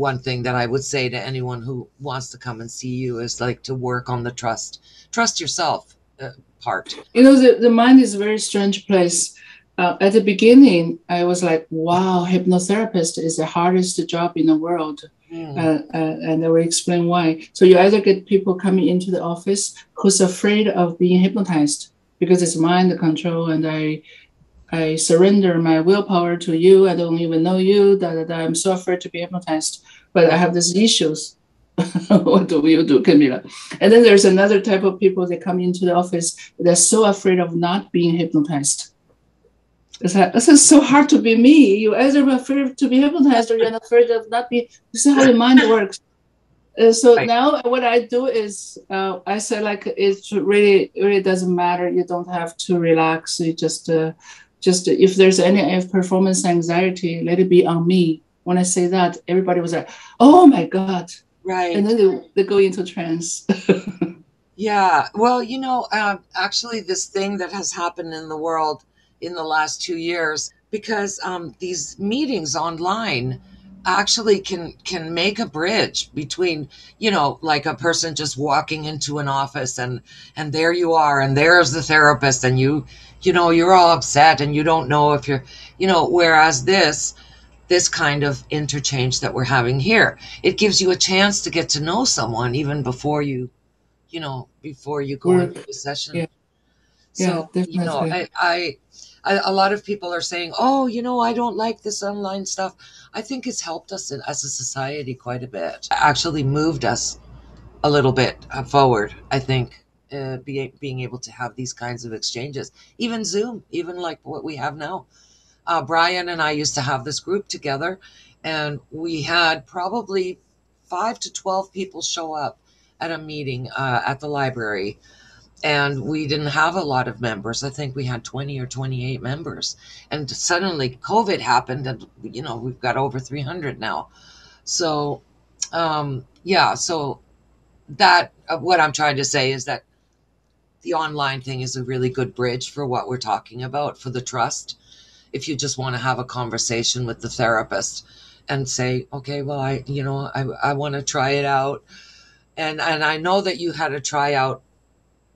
one thing that I would say to anyone who wants to come and see you is like to work on the trust yourself part. The mind is a very strange place. At the beginning, I was like, wow, hypnotherapist is the hardest job in the world. Mm, And I will explain why. So you either get people coming into the office who's afraid of being hypnotized because it's mind control, and I surrender my willpower to you. I don't even know you. I'm so afraid to be hypnotized, but I right. have these issues. What do you do, Kemila? And then there's another type of people that come into the office. They're so afraid of not being hypnotized. It's like, this is so hard to be me. You either afraid to be hypnotized or you're afraid of not being. This is how the mind works. So Right. now what I do is I say like it really doesn't matter. You don't have to relax. You just if there's any performance anxiety, let it be on me. When I say that, everybody was like, "Oh my god!" And Right. then they go into trance. Yeah. Well, actually, this thing that has happened in the world in the last 2 years, because these meetings online actually can make a bridge between, like a person just walking into an office and there you are, and there's the therapist, and you're all upset and you don't know if you're, whereas this kind of interchange that we're having here, it gives you a chance to get to know someone even before you go into Work. a session. Yeah, yeah, So, definitely. a lot of people are saying, oh, I don't like this online stuff. I think it's helped us as a society quite a bit. Actually moved us a little bit forward, I think, being able to have these kinds of exchanges. Even Zoom, even like what we have now. Brian and I used to have this group together, and we had probably 5 to 12 people show up at a meeting at the library, and we didn't have a lot of members. I think we had 20 or 28 members, and suddenly COVID happened, and we've got over 300 now. So yeah, so that what I'm trying to say is that the online thing is a really good bridge for what we're talking about, for the trust. If you just want to have a conversation with the therapist and say, okay, well, I want to try it out, and I know that you had a tryout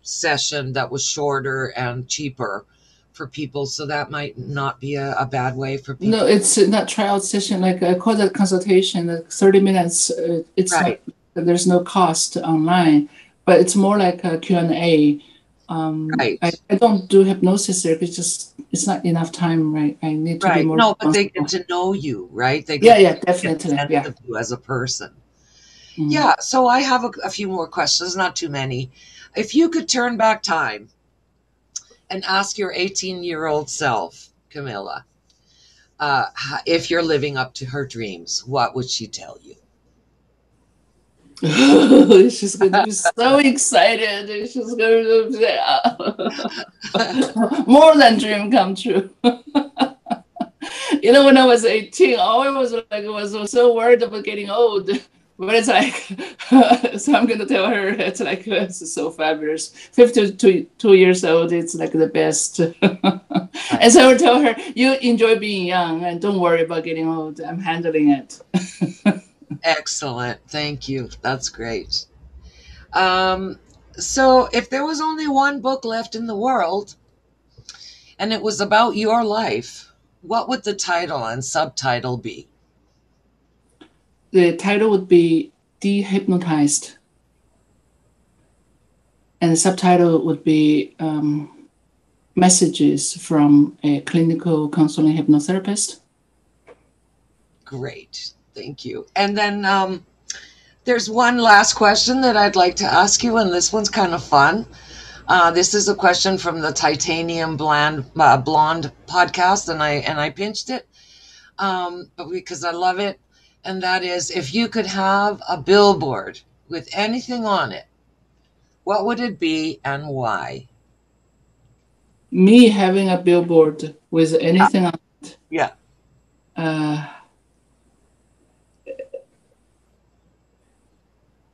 session that was shorter and cheaper for people, so that might not be a bad way for No, people. it's not trial session. Like I call that consultation, like 30 minutes. It's not, Right. there's no cost online, but it's more like a Q&A. Right. I don't do hypnosis there because it's not enough time, right? I need to be Right. more No, but they get responsible. to know you, right? They Yeah, get yeah, get a definitely. sense Yeah. of you as a person. Mm. Yeah, so I have a few more questions, not too many. If you could turn back time and ask your 18-year-old self, Camilla, if you're living up to her dreams, what would she tell you? She's going to be so excited. She's going to say, more than dream come true. When I was 18, I was so worried about getting old. But it's like, so I'm going to tell her, it's like, it's so fabulous. 52 years old, it's like the best. And Right. so I would tell her, you enjoy being young and don't worry about getting old. I'm handling it. Excellent. Thank you. That's great. Um, so if there was only one book left in the world and it was about your life, what would the title and subtitle be? The title would be Dehypnotized. the subtitle would be Messages from a Clinical Counseling Hypnotherapist. Great. Thank you. And then there's one last question that I'd like to ask you, and this one's kind of fun. This is a question from the Titanium Blonde podcast, and I pinched it but because I love it. And that is, if you could have a billboard with anything on it, what would it be and why? Me having a billboard with anything on it? Yeah.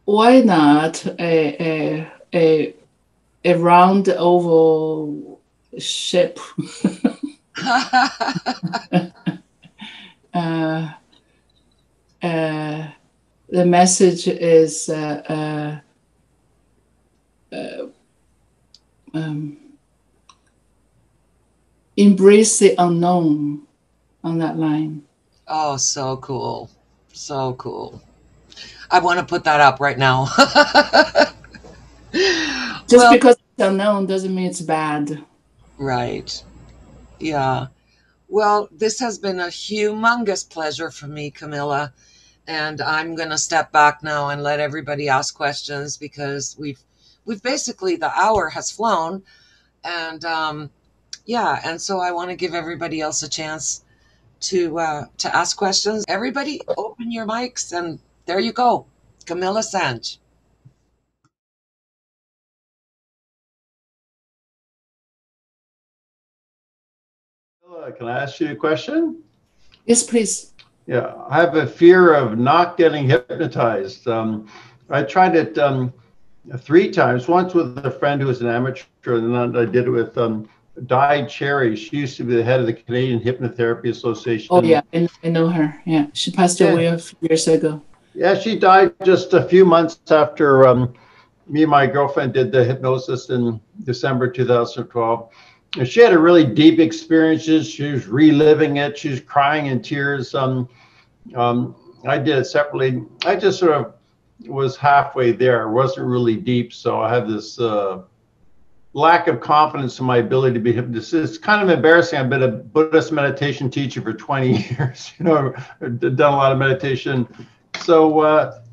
Why not a round oval ship? The message is embrace the unknown on that line. Oh, so cool. So cool. I want to put that up right now. Just because it's unknown doesn't mean it's bad. Right. Yeah. Well, this has been a humongous pleasure for me, Kemila. And I'm going to step back now and let everybody ask questions, because we've basically, the hour has flown. And yeah, and so I want to give everybody else a chance to ask questions. Everybody, open your mics, and there you go. Kemila Zsange. Can I ask you a question? Yes, please. Yeah, I have a fear of not getting hypnotized. I tried it 3 times. Once with a friend who was an amateur, and then I did it with Di Cherry. She used to be the head of the Canadian Hypnotherapy Association. Oh yeah, I know her. Yeah, she passed away a few years ago. Yeah, she died just a few months after me and my girlfriend did the hypnosis in December 2012. And she had a really deep experiences. She was reliving it. She was crying in tears. I did it separately. I just sort of was halfway there. It wasn't really deep. So I have this lack of confidence in my ability to be hypnotist. It's kind of embarrassing. I've been a Buddhist meditation teacher for 20 years. You know, I've done a lot of meditation. So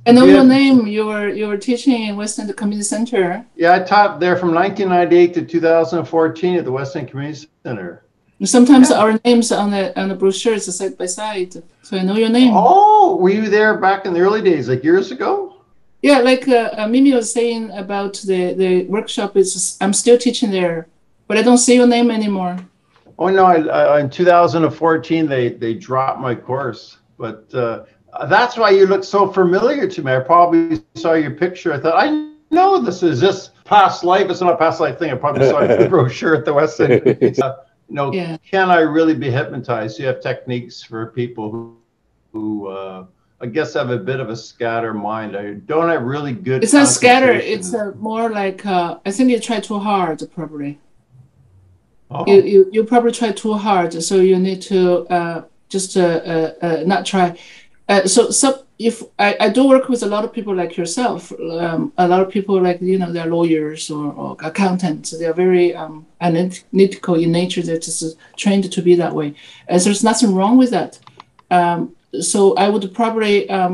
I know your name. You were teaching in Western Community Center. Yeah, I taught there from 1998 to 2014 at the Western Community Center. Sometimes our names on the brochures are side by side, so I know your name. Oh, were you there back in the early days, like years ago? Yeah, like Mimi was saying about the workshop. I'm still teaching there, but I don't see your name anymore. Oh no, in 2014 they dropped my course, but that's why you look so familiar to me. I probably saw your picture. I thought, I know this is this past life. It's not a past life thing. I probably saw your brochure at the Western. Can I really be hypnotized? You have techniques for people who I guess have a bit of a scatter mind. I don't have really good. It's not scatter. It's more like I think you try too hard, probably. Oh. You probably try too hard, so you need to just not try. So if I do work with a lot of people like yourself, a lot of people like, you know, they're lawyers or accountants. They're very analytical in nature. They're just trained to be that way. And so there's nothing wrong with that. So I would probably, I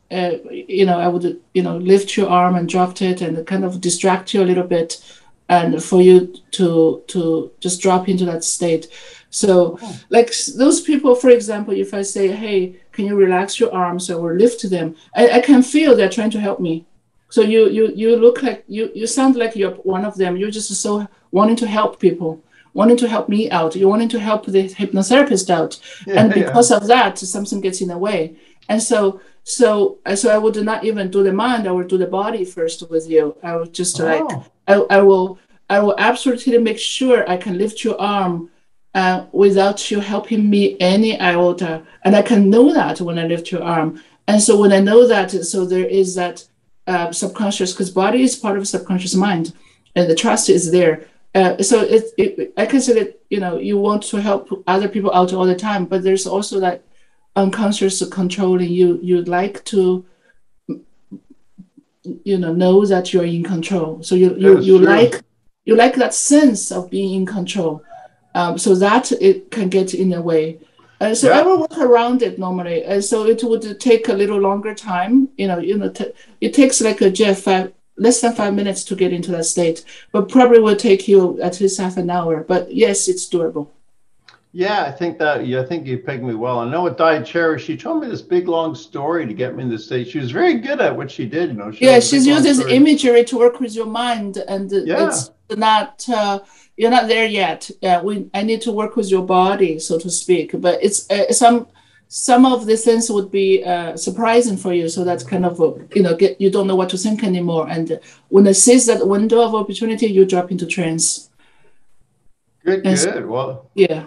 would, lift your arm and drop it and kind of distract you a little bit, and for you to just drop into that state. So like those people, for example, if I say, hey, can you relax your arms or lift them? I can feel they're trying to help me. So you look like, you sound like you're one of them. You're just so wanting to help people, wanting to help me out. You're wanting to help the hypnotherapist out. And because of that, something gets in the way. And so I would not even do the mind. I would do the body first with you. I would just I will absolutely make sure I can lift your arm without you helping me any iota. And I can know that when I lift your arm. And so when I know that, so there is that subconscious, because body is part of subconscious mind, and the trust is there. So I can say that, you want to help other people out all the time, but there's also that unconscious controlling you. You'd like to know that you're in control. So you like that sense of being in control. So that it can get in the way. So I will work around it normally. So it would take a little longer time. It takes like a less than 5 minutes to get into that state, but probably will take you at least half an hour. But yes, it's doable. Yeah, I think you pegged me well. I know with Diet Cherry, she told me this big long story to get me in the state. She was very good at what she did. She's using imagery to work with your mind, and it's not. You're not there yet. I need to work with your body, so to speak. But it's some of the things would be surprising for you. So that's kind of you don't know what to think anymore. And when it sees that window of opportunity, you drop into trance. Good. Well, yeah.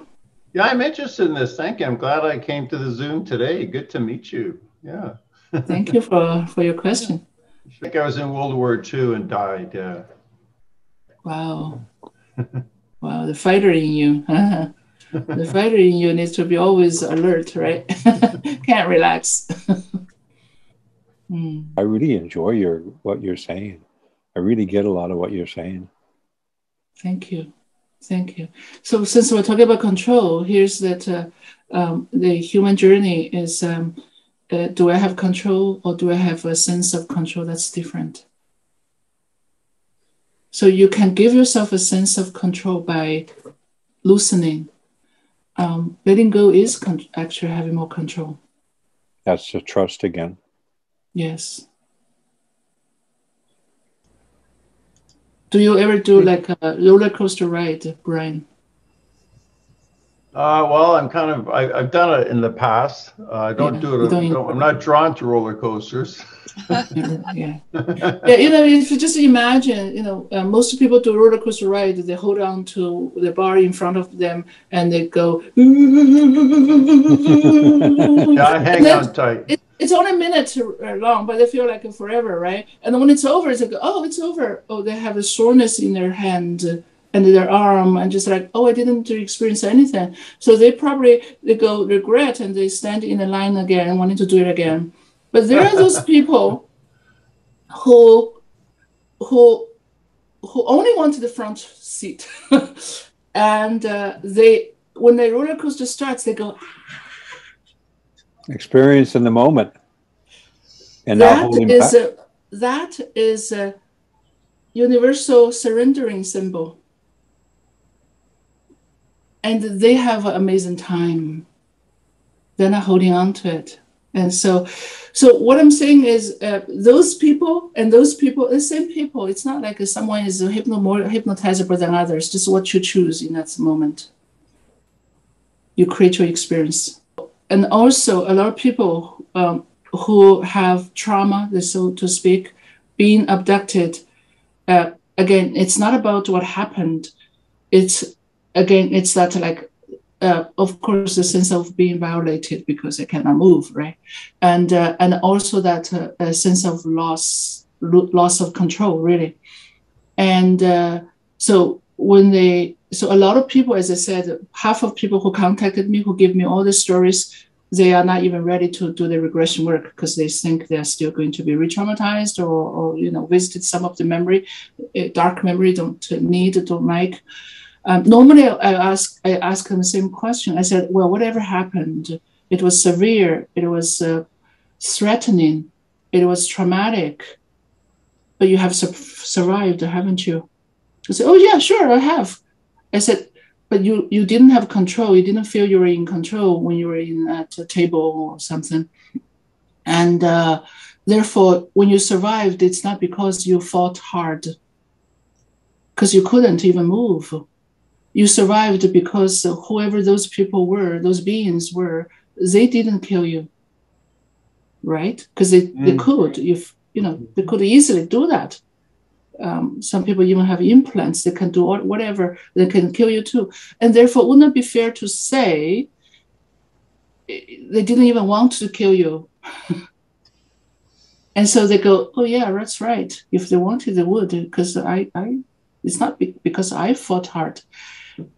Yeah, I'm interested in this. Thank you. I'm glad I came to the Zoom today. Good to meet you. Yeah. Thank you for your question. I think I was in World War II and died. Yeah. Wow. Wow, the fighter in you. The fighter in you needs to be always alert, right? Can't relax. I really enjoy what you're saying. I really get a lot of what you're saying. Thank you. Thank you. So since we're talking about control, here's that the human journey is, do I have control or do I have a sense of control that's different? So you can give yourself a sense of control by loosening. Letting go is actually having more control. That's the trust again. Yes. Do you ever do like a roller coaster ride, Brian? Well, I've done it in the past. I don't do it. I'm not drawn to roller coasters. Yeah. If you just imagine, most people do roller coaster ride, they hold on to the bar in front of them and they go. Yeah, I hang on tight. It's only a minute long, but they feel like forever, right? And then when it's over, they go, oh, it's over. Oh, they have a soreness in their hand and their arm, and just like, oh, I didn't experience anything. So they go regret, and they stand in the line again, wanting to do it again. But there are those people who only want the front seat, and when the roller coaster starts, they go. Experience in the moment, and not holding back. That is a universal surrendering symbol, and they have an amazing time. They're not holding on to it, and so what I'm saying is, those people and those people, the same people. It's not like someone is more hypnotizable than others. Just what you choose in that moment. You create your experience. And also a lot of people who have trauma, so to speak, being abducted. Again, it's not about what happened. It's that like, of course, the sense of being violated because they cannot move, right? And also that sense of loss of control, really. And so a lot of people, as I said, half of people who contacted me, who give me all the stories, they are not even ready to do the regression work because they think they're still going to be re-traumatized or visited some of the memory, dark memory, don't like. Normally, I ask them the same question. I said, well, whatever happened, it was severe, it was threatening, it was traumatic, but you have survived, haven't you? I said, oh yeah, sure, I have. I said, but you didn't have control. You didn't feel you were in control when you were at a table or something. And therefore, when you survived, it's not because you fought hard, because you couldn't even move. You survived because whoever those people were, those beings were, they didn't kill you, right? Because they could. They could easily do that. Some people even have implants. They can do whatever. They can kill you too. And therefore, wouldn't it be fair to say they didn't even want to kill you? And so they go, oh yeah, that's right. If they wanted, they would, because it's not because I fought hard.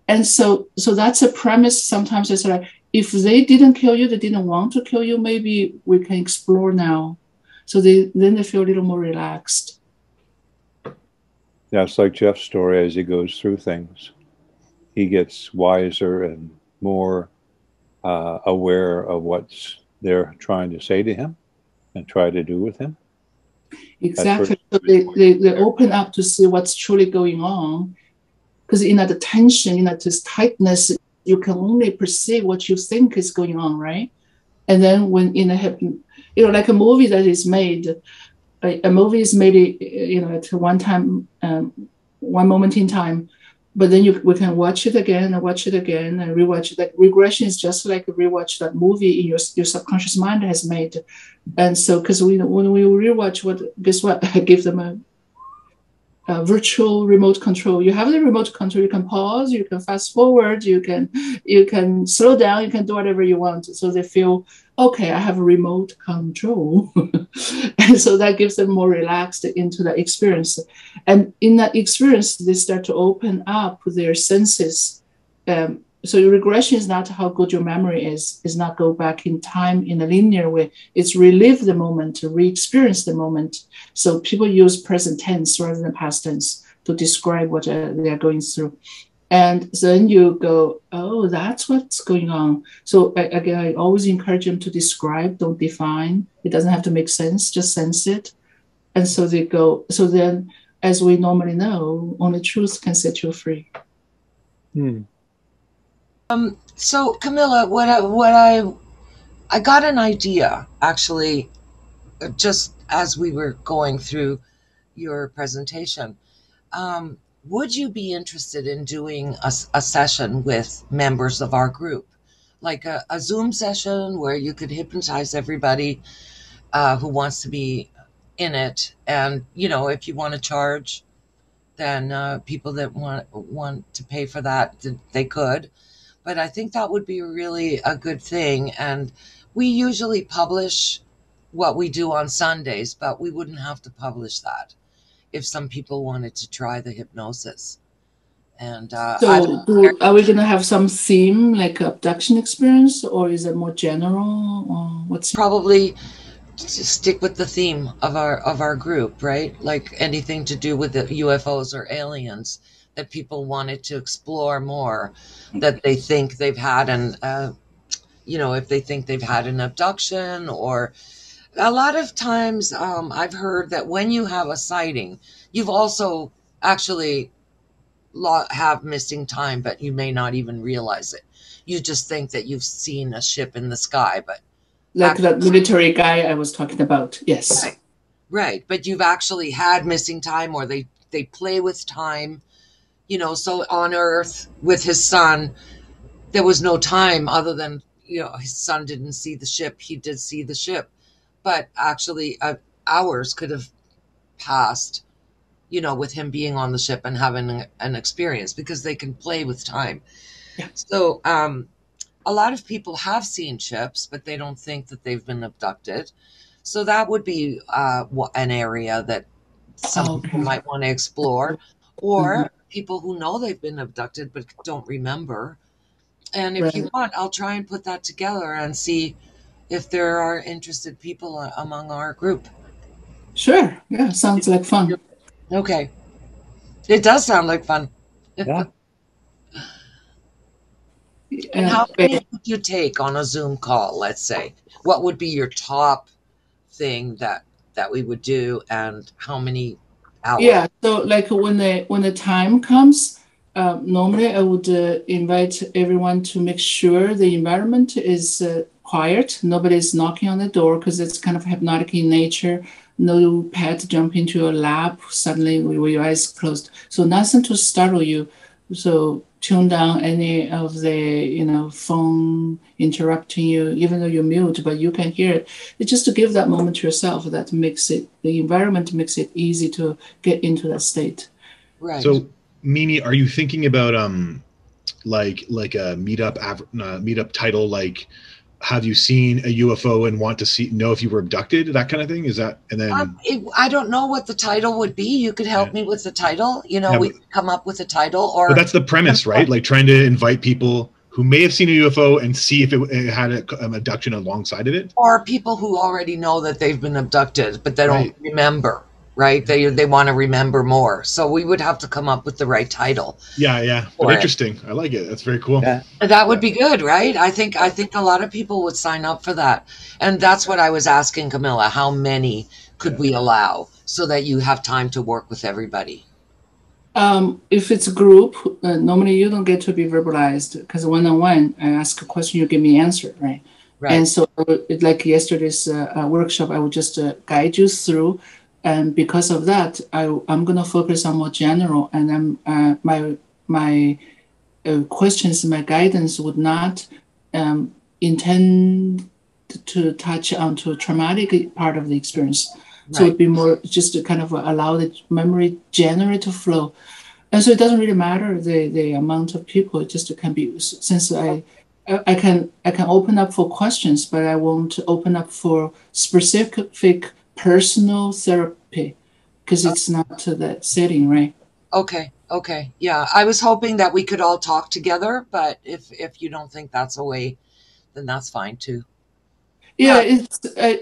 And so that's a premise. Sometimes it's like, if they didn't kill you, they didn't want to kill you, maybe we can explore now. So then they feel a little more relaxed. Yeah, it's like Jeff's story. As he goes through things, he gets wiser and more aware of what they're trying to say to him and try to do with him. Exactly. So they open up to see what's truly going on. Because in that tension, in that this tightness, you can only perceive what you think is going on, right? And then when in a, like a movie that is made, a movie is made, at one time, one moment in time, but then we can watch it again and watch it again and rewatch it. Like regression is just like a rewatch that movie in your subconscious mind has made. And so, because when we rewatch, guess what? I give them a virtual remote control. You have the remote control. You can pause. You can fast forward. You can slow down. You can do whatever you want. So they feel, okay, I have a remote control, and so that gives them more relaxed into that experience. And in that experience, they start to open up their senses. So your regression is not how good your memory is not go back in time in a linear way. It's relive the moment, to re-experience the moment. So people use present tense rather than past tense to describe what they are going through. And then you go, oh, that's what's going on. So again, I always encourage them to describe, don't define. It doesn't have to make sense, just sense it. And so they go, so then, as we normally know, only truth can set you free. So Kemila, I got an idea actually, just as we were going through your presentation. Would you be interested in doing a session with members of our group, like a Zoom session where you could hypnotize everybody who wants to be in it? And if you want to charge, then people that want to pay for that, they could. But I think that would be really a good thing. And we usually publish what we do on Sundays, but we wouldn't have to publish that if some people wanted to try the hypnosis. And so are we going to have some theme like abduction experience, or is it more general? Or what's probably stick with the theme of our group, right? Like anything to do with the UFOs or aliens that people wanted to explore more, that they think they've had if they think they've had an abduction. Or a lot of times I've heard that when you have a sighting, you've also actually have missing time, but you may not even realize it. You just think that you've seen a ship in the sky, but like that military guy I was talking about. Yes. Right. But you've actually had missing time, or they play with time. So on Earth with his son, there was no time other than, his son didn't see the ship. He did see the ship, but actually hours could have passed, with him being on the ship and having an experience, because they can play with time. Yeah. So a lot of people have seen ships, but they don't think that they've been abducted. So that would be an area that some people might want to explore, or people who know they've been abducted but don't remember. And if you want, I'll try and put that together and see if there are interested people among our group. Sure. Yeah, sounds like fun. Okay. It does sound like fun. Yeah. And how many would you take on a Zoom call, let's say? What would be your top thing that we would do, and how many hours? Yeah, so like when the time comes, normally I would invite everyone to make sure the environment is quiet. Nobody's knocking on the door, because it's kind of hypnotic in nature. No pet jump into your lap suddenly with your eyes closed. So nothing to startle you. So tune down any of the phone interrupting you, even though you're mute, but you can hear it. It's just to give that moment to yourself. That makes the environment makes it easy to get into that state. Right. So Mimi, are you thinking about like a meetup title, like have you seen a UFO and want to know if you were abducted, that kind of thing? Is that, and then I don't know what the title would be. You could help me with the title. We could come up with a title, or but that's the premise, right? Like trying to invite people who may have seen a UFO and see if it had an abduction alongside of it. Or people who already know that they've been abducted, but they don't Right. remember, right? They want to remember more. So we would have to come up with the right title. Yeah. But for it. interesting. I like it. That's very cool. Yeah. That would be good, right? I think a lot of people would sign up for that. And that's what I was asking Kemila, how many could we allow so that you have time to work with everybody? If it's a group, normally you don't get to be verbalized, because one-on-one, I ask a question, you give me an answer, right? Right. And so, like yesterday's workshop, I would just guide you through, and because of that, I'm going to focus on more general, and my questions, my guidance would not intend to touch onto a traumatic part of the experience. So Right. it'd be more just to kind of allow the memory generate to flow. And so it doesn't really matter the amount of people. It just can be, since I can open up for questions, but I won't open up for specific personal therapy because it's not to that setting, right? Okay. Yeah. I was hoping that we could all talk together, but if you don't think that's a way, then that's fine too. Yeah, it's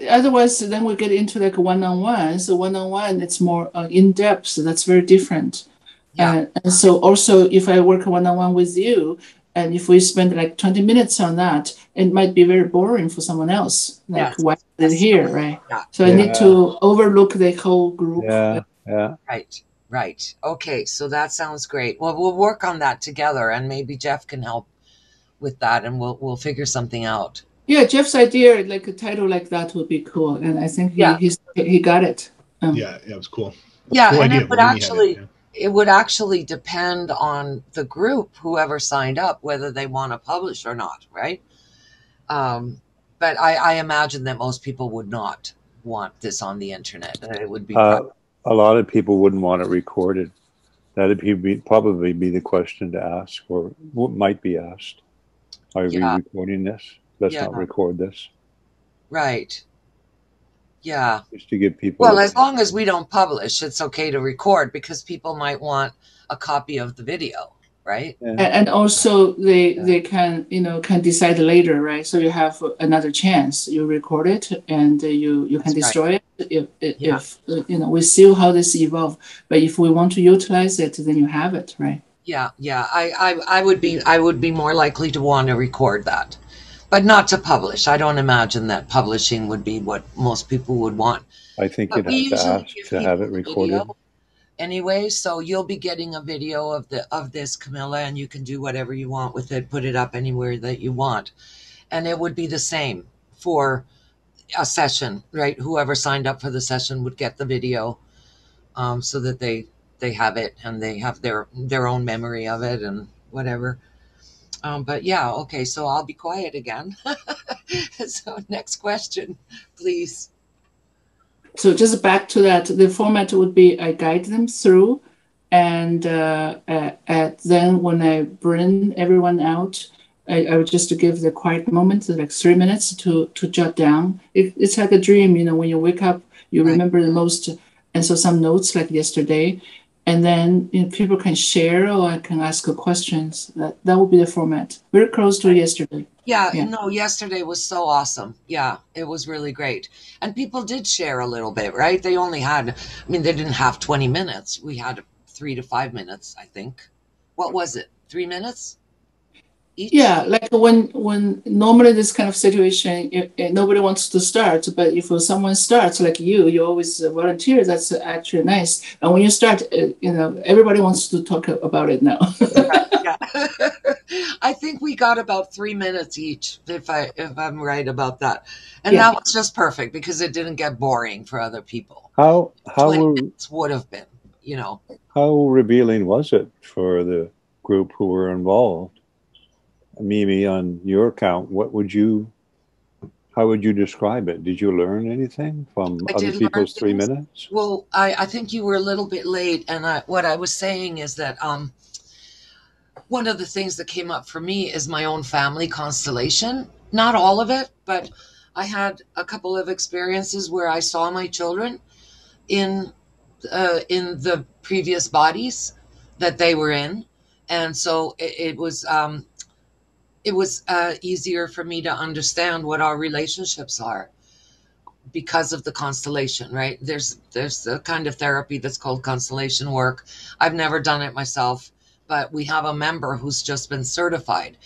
otherwise then we get into like a one-on-one. So one-on-one, it's more in depth. So that's very different. Yeah. And so also, if I work one-on-one with you, and if we spend like 20 minutes on that, it might be very boring for someone else. Like Yes. why is it here, right? Yeah. So I need to overlook the whole group. Yeah. Right. Okay. So that sounds great. Well, we'll work on that together, and maybe Jeff can help with that, and we'll figure something out. Yeah, Jeff's idea, like a title like that, would be cool, and I think he got it. Yeah, it was cool. Yeah, Cool and idea. it would actually depend on the group, whoever signed up, whether they want to publish or not, right? But I imagine that most people would not want this on the internet. It would be A lot of people wouldn't want it recorded. That'd probably be the question to ask, or what might be asked. Are we recording this? Let's not record this. Right. Yeah. Just to give people. Well, as long as we don't publish, it's okay to record, because people might want a copy of the video, right? Yeah. And also they can decide later, right? So you have another chance. You record it and you can destroy it if we see how this evolve. But if we want to utilize it, then you have it, right? Yeah. I would be more likely to want to record that, but not to publish. I don't imagine that publishing would be what most people would want. I think you'd have to ask to have it recorded. Anyway, so you'll be getting a video of this, Kemila, and you can do whatever you want with it, put it up anywhere that you want. And it would be the same for a session, right? Whoever signed up for the session would get the video, so that they have it and they have their own memory of it and whatever. But yeah, okay, so I'll be quiet again. So next question, please. So just back to that, the format would be I guide them through, and then when I bring everyone out, I would just give the quiet moment, like 3 minutes to jot down. It's like a dream, when you wake up, you remember the most, and so some notes like yesterday, and then people can share or I can ask questions. That would be the format. Very close to yesterday. Yeah, no, yesterday was so awesome. Yeah, it was really great. And people did share a little bit, right? They only had, they didn't have 20 minutes. We had 3 to 5 minutes, I think. What was it? 3 minutes each? Yeah, like when normally this kind of situation, nobody wants to start, but if someone starts, like you always volunteer, that's actually nice. And when you start, everybody wants to talk about it now. Yeah. I think we got about 3 minutes each, if I'm right about that. And that was just perfect because it didn't get boring for other people. How 20 minutes would have been, How revealing was it for the group who were involved? Mimi, on your account, how would you describe it? Did you learn anything from other people's 3 minutes? Well, I think you were a little bit late, and what I was saying is that one of the things that came up for me is my own family constellation. Not all of it, but I had a couple of experiences where I saw my children in the previous bodies that they were in, and so it was it was easier for me to understand what our relationships are because of the constellation, right? There's a kind of therapy that's called constellation work. I've never done it myself, but we have a member who's just been certified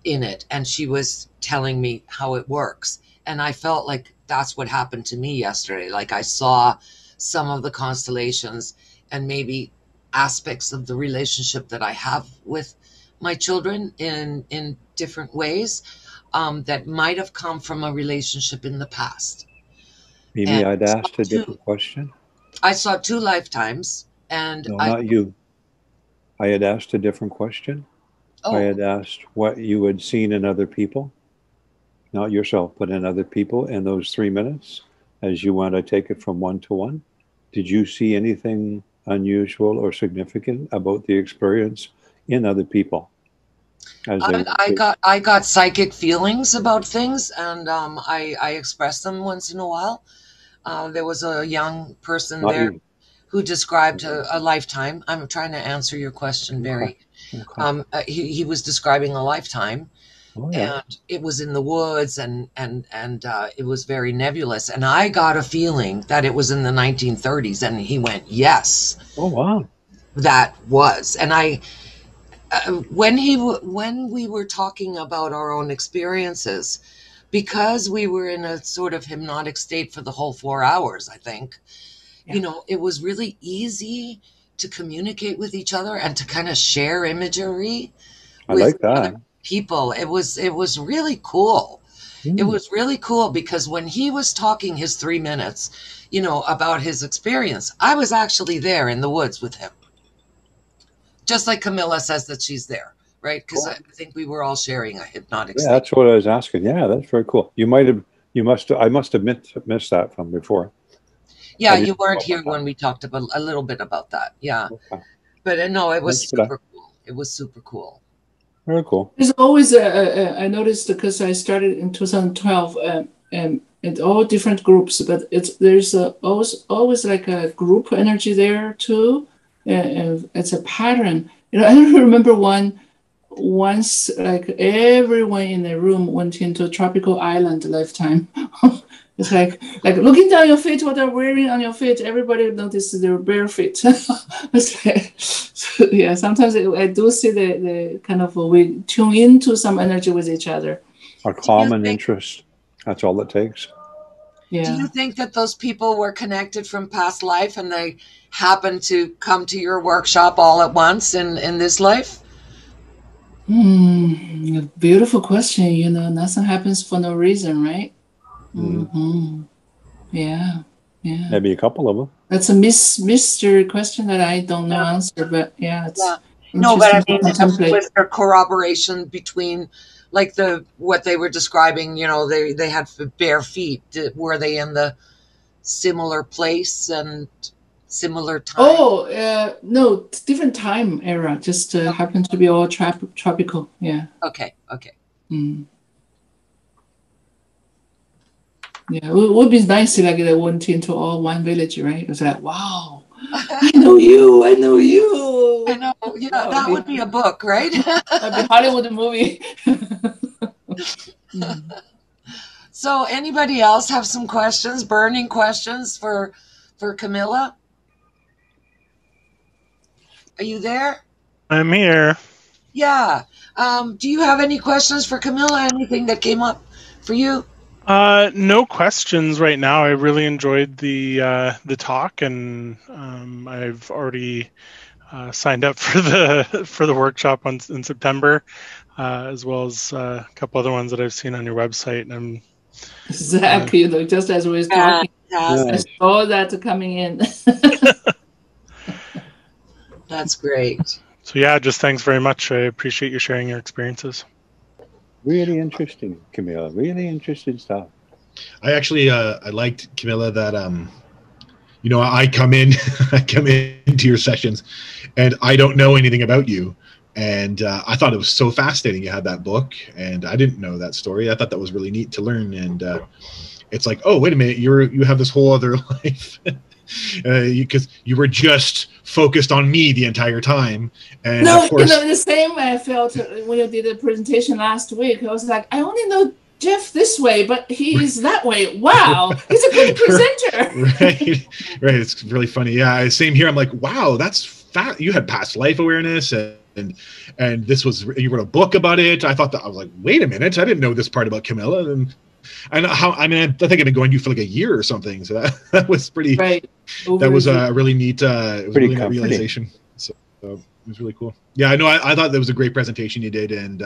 in it, and she was telling me how it works. And I felt like that's what happened to me yesterday. Like I saw some of the constellations and maybe aspects of the relationship that I have with my children in different ways, that might have come from a relationship in the past. Maybe And I'd asked a different question. I saw 2 lifetimes, and No, not you. I had asked a different question. I had asked what you had seen in other people, not yourself, but in other people in those 3 minutes, as you want to take it from 1 to 1. Did you see anything unusual or significant about the experience in other people? I got psychic feelings about things, and I express them once in a while. There was a young person Not there you. who described a lifetime. I'm trying to answer your question, Barry. Okay. He was describing a lifetime, Oh, yeah. and it was in the woods, and it was very nebulous. And I got a feeling that it was in the 1930s, and he went, "Yes, Oh, wow. that was." And when we were talking about our own experiences, because we were in a sort of hypnotic state for the whole 4 hours, I think, it was really easy to communicate with each other and to kind of share imagery I with like that. other people. It was really cool. It was really cool because when he was talking his 3 minutes, about his experience, I was actually there in the woods with him. Just like Kemila says that she's there, right? Because Cool. I think we were all sharing a hypnotic Yeah, state. that's what I was asking. Yeah, that's very cool. I must have missed that from before. Yeah, I didn't you weren't know here about when we talked about a little bit about that. Yeah. that. Okay. But no, it was Thanks for that. super cool. It was super cool. Very cool. There's always I noticed because I started in 2012 and all different groups, but there's always like a group energy there too. And it's a pattern. I don't remember once like everyone in the room went into a tropical island lifetime. It's like looking down your feet, what they're wearing on your feet. Everybody notices their bare feet. It's like, so, yeah, sometimes I do see the kind of we tune into some energy with each other. A common interest. That's all it takes. Yeah. Do you think that those people were connected from past life and they happened to come to your workshop all at once in this life? Beautiful question. Nothing happens for no reason, right? Mm-hmm. Yeah. Maybe a couple of them. That's a mystery question that I don't know answer, but yeah, it's no, but I mean, was there corroboration between like what they were describing? They had bare feet. Were they in the similar place and similar time? Oh, no, different time era. Just happened to be all tropical. Yeah. Okay. Yeah, it would be nice like they went into all one village, right? It's like, wow, I know you. I know. Yeah, that would be a book, right? That'd be Hollywood movie. So, anybody else have some questions, burning questions for Kemila? Are you there? I'm here. Yeah. Do you have any questions for Kemila? Anything that came up for you? No questions right now. I really enjoyed the talk, and I've already signed up for the workshop in September, as well as a couple other ones that I've seen on your website. And Exactly, just as we were talking, I saw that coming in. That's great. So yeah, just thanks very much. I appreciate you sharing your experiences. Really interesting, Kemila. Really interesting stuff. I actually I liked, Kemila, that I come into your sessions and I don't know anything about you, and I thought it was so fascinating. You had that book, and I didn't know that story. I thought that was really neat to learn, and it's like, oh, wait a minute, you have this whole other life because you were just focused on me the entire time. And No, of course, the same way I felt when you did the presentation last week. I was like, I only know Jeff this way, but he is that way. Wow, he's a good presenter. Right. It's really funny. Yeah, same here. I'm like, wow, that's fat. You had past life awareness, and this was, you wrote a book about it. I thought that, I was like, wait a minute, I didn't know this part about Kemila. And I think I've been going to you for like a year or something. So that was pretty. Right. That was a really neat. It was Pretty really neat comforting. realization. So it was really cool. Yeah, I know. I thought that was a great presentation you did, and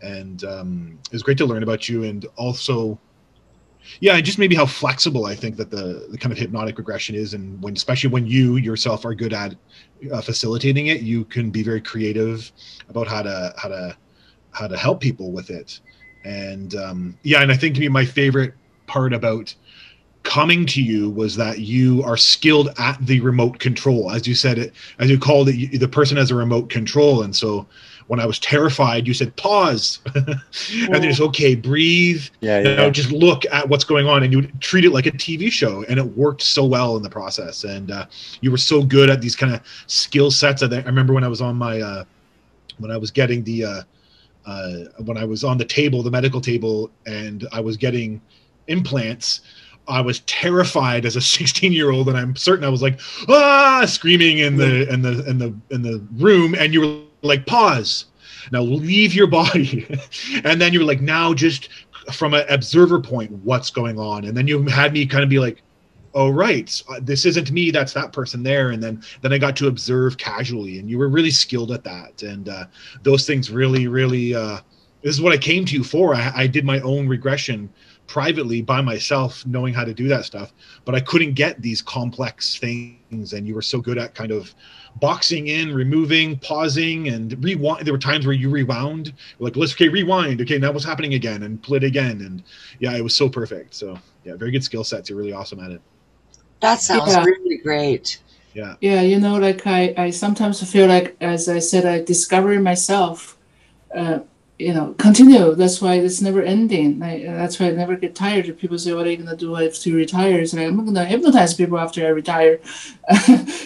it was great to learn about you, and also, yeah, just maybe how flexible I think that the kind of hypnotic regression is, and especially when you yourself are good at facilitating it, you can be very creative about how to help people with it. And yeah, and I think to me my favorite part about coming to you was that you are skilled at the remote control, as you said it, as you called it, the person has a remote control. And so when I was terrified, you said pause, and then it's okay, breathe, just look at what's going on, and you treat it like a TV show, and it worked so well in the process. And you were so good at these kind of skill sets. I remember when I was on my when I was getting the when I was on the table, the medical table, and I was getting implants, I was terrified as a 16-year-old, and I'm certain I was like, screaming in the room, and you were like, pause, now leave your body. And then you were like, now just from an observer point, what's going on? And then you had me kind of be like, oh, right, this isn't me, that's that person there. And then I got to observe casually, and you were really skilled at that. And those things really, this is what I came to you for. I did my own regression privately by myself, knowing how to do that stuff, but I couldn't get these complex things, and you were so good at kind of boxing in, removing, pausing, and rewind. There were times where you rewound, like, let's rewind, okay, now what's happening again, and pull it again. And yeah, it was so perfect. So yeah, very good skill sets. You're really awesome at it. That sounds really great. Yeah, like I sometimes feel like, as I said, I discover myself, continue. That's why it's never ending. That's why I never get tired. People say, what are you going to do after you retire? So I'm going to hypnotize people after I retire.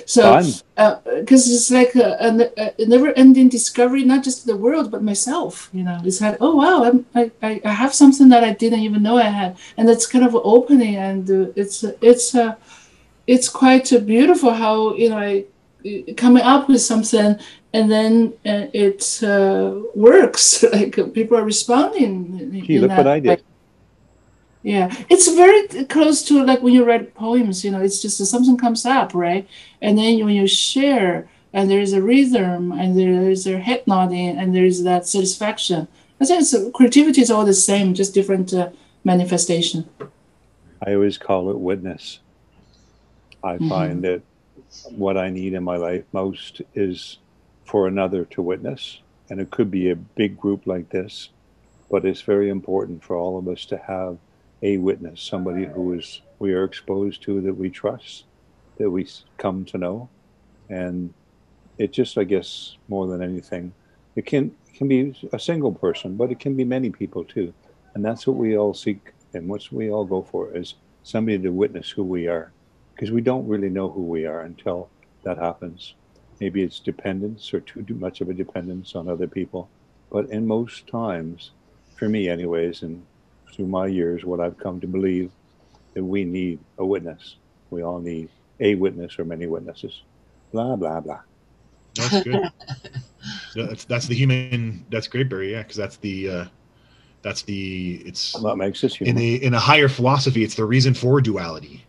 So, because it's like a never-ending discovery, not just the world, but myself. It's like, oh, wow, I have something that I didn't even know I had. And it's kind of opening, and it's quite beautiful how, coming up with something, and then it works. Like, people are responding. Gee, look what I did. Yeah, it's very close to like when you write poems. It's just something comes up, right? And then when you share, and there is a rhythm, and there is a head nodding, and there is that satisfaction. I think creativity is all the same, just different manifestation. I always call it witness. I find that what I need in my life most is for another to witness. And it could be a big group like this, but it's very important for all of us to have a witness, somebody who we are exposed to, that we trust, that we come to know. And it just, I guess, more than anything, it can be a single person, but it can be many people too. And that's what we all seek, and what we all go for, is somebody to witness who we are. Because we don't really know who we are until that happens. Maybe it's dependence, or too much of a dependence on other people. But in most times, for me anyways, and through my years, what I've come to believe, that we need a witness. We all need a witness or many witnesses. Blah, blah, blah. That's good. That's the human, that's great, Barry, yeah, because it's what makes us human. In a higher philosophy, it's the reason for duality.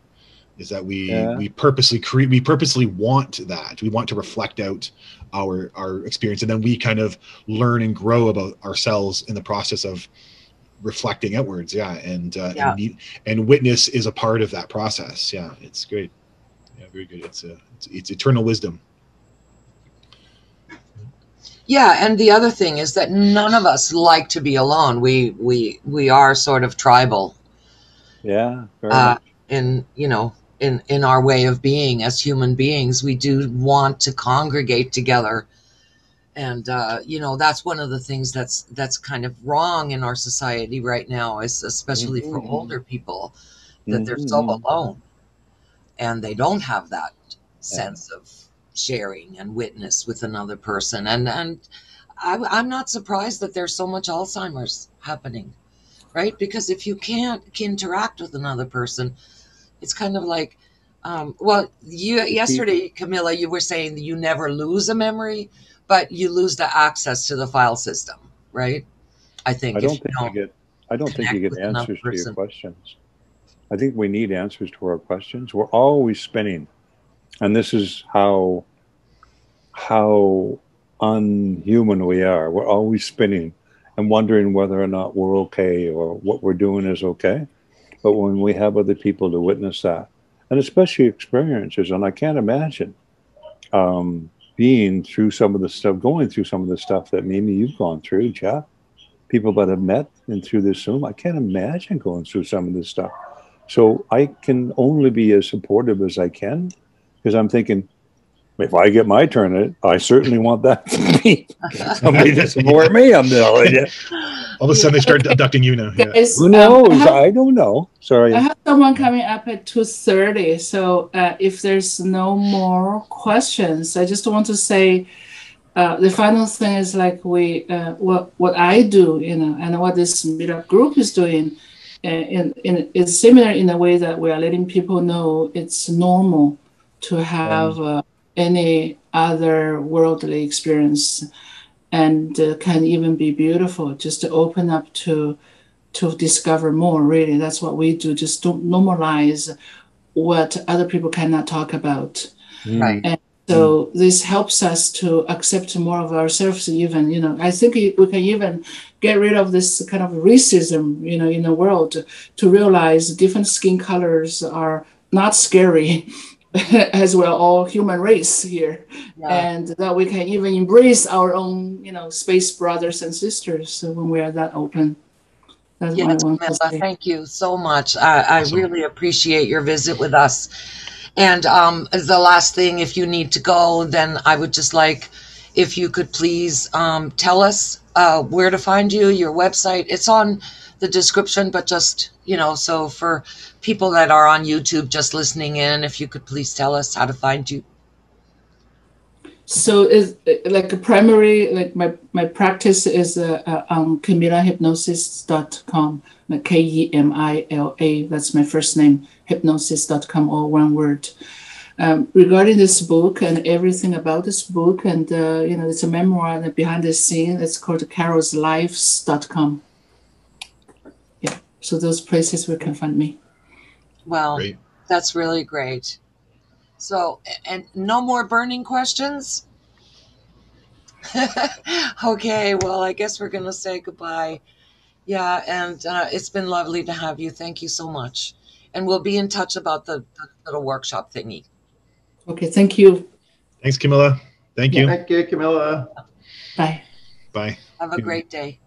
Is that we purposely want that. We want to reflect out our experience, and then we kind of learn and grow about ourselves in the process of reflecting outwards. Yeah, and witness is a part of that process. Yeah, it's great. Yeah, very good. It's eternal wisdom. Yeah, and the other thing is that none of us like to be alone. We are sort of tribal. Yeah, very much. In our way of being as human beings, we do want to congregate together. And, that's one of the things that's kind of wrong in our society right now, is especially for older people, that they're so alone. and they don't have that sense of sharing and witness with another person. And I'm not surprised that there's so much Alzheimer's happening, right? Because if you can't interact with another person, it's kind of like, well, yesterday, Kemila, you were saying that you never lose a memory, but you lose the access to the file system, right? I think I don't think you get answers to your questions. I think we need answers to our questions. We're always spinning. And this is how unhuman we are. We're always spinning and wondering whether or not we're okay or what we're doing is okay. But when we have other people to witness that, and especially experiences, and I can't imagine being through some of the stuff, going through some of the stuff that maybe you've gone through, Jeff, people that have met and through this Zoom, I can't imagine going through some of this stuff. So I can only be as supportive as I can, because I'm thinking, if I get my turn, I certainly want that to be somebody to support me. I'm all of a sudden they start abducting you now. Yeah. Who knows? I don't know. Sorry. I have someone coming up at 2:30. So if there's no more questions, I just want to say the final thing is like what I do, and what this meetup group is doing, is similar in a way that we are letting people know it's normal to have any other worldly experience, and can even be beautiful, just to open up to discover more. Really, that's what we do, just to normalize what other people cannot talk about. Right. And so this helps us to accept more of ourselves. Even, I think we can even get rid of this kind of racism, in the world, to realize different skin colors are not scary, as we're all human race here. Yeah. And that we can even embrace our own, space brothers and sisters when we are that open. That's what I want to say. Thank you so much. I really appreciate your visit with us. And as the last thing, if you need to go, then I would just like, if you could please tell us where to find you, your website. It's on the description, but just, so for people that are on YouTube just listening in, if you could please tell us how to find you. So is like a primary, like my practice is on KemilaHypnosis.com, like Kemila. That's my first name, hypnosis.com, all one word. Regarding this book and everything about this book, and it's a memoir, and behind the scene, it's called carolslives.com. Yeah, so those places where you can find me. Well, great. That's really great. So, and no more burning questions? Okay, well, I guess we're going to say goodbye. Yeah, and it's been lovely to have you. Thank you so much. And we'll be in touch about the little workshop thingy. Okay, thank you. Thanks, Kemila. Thank you. Thank you, Kemila. Bye. Bye. Have a great day.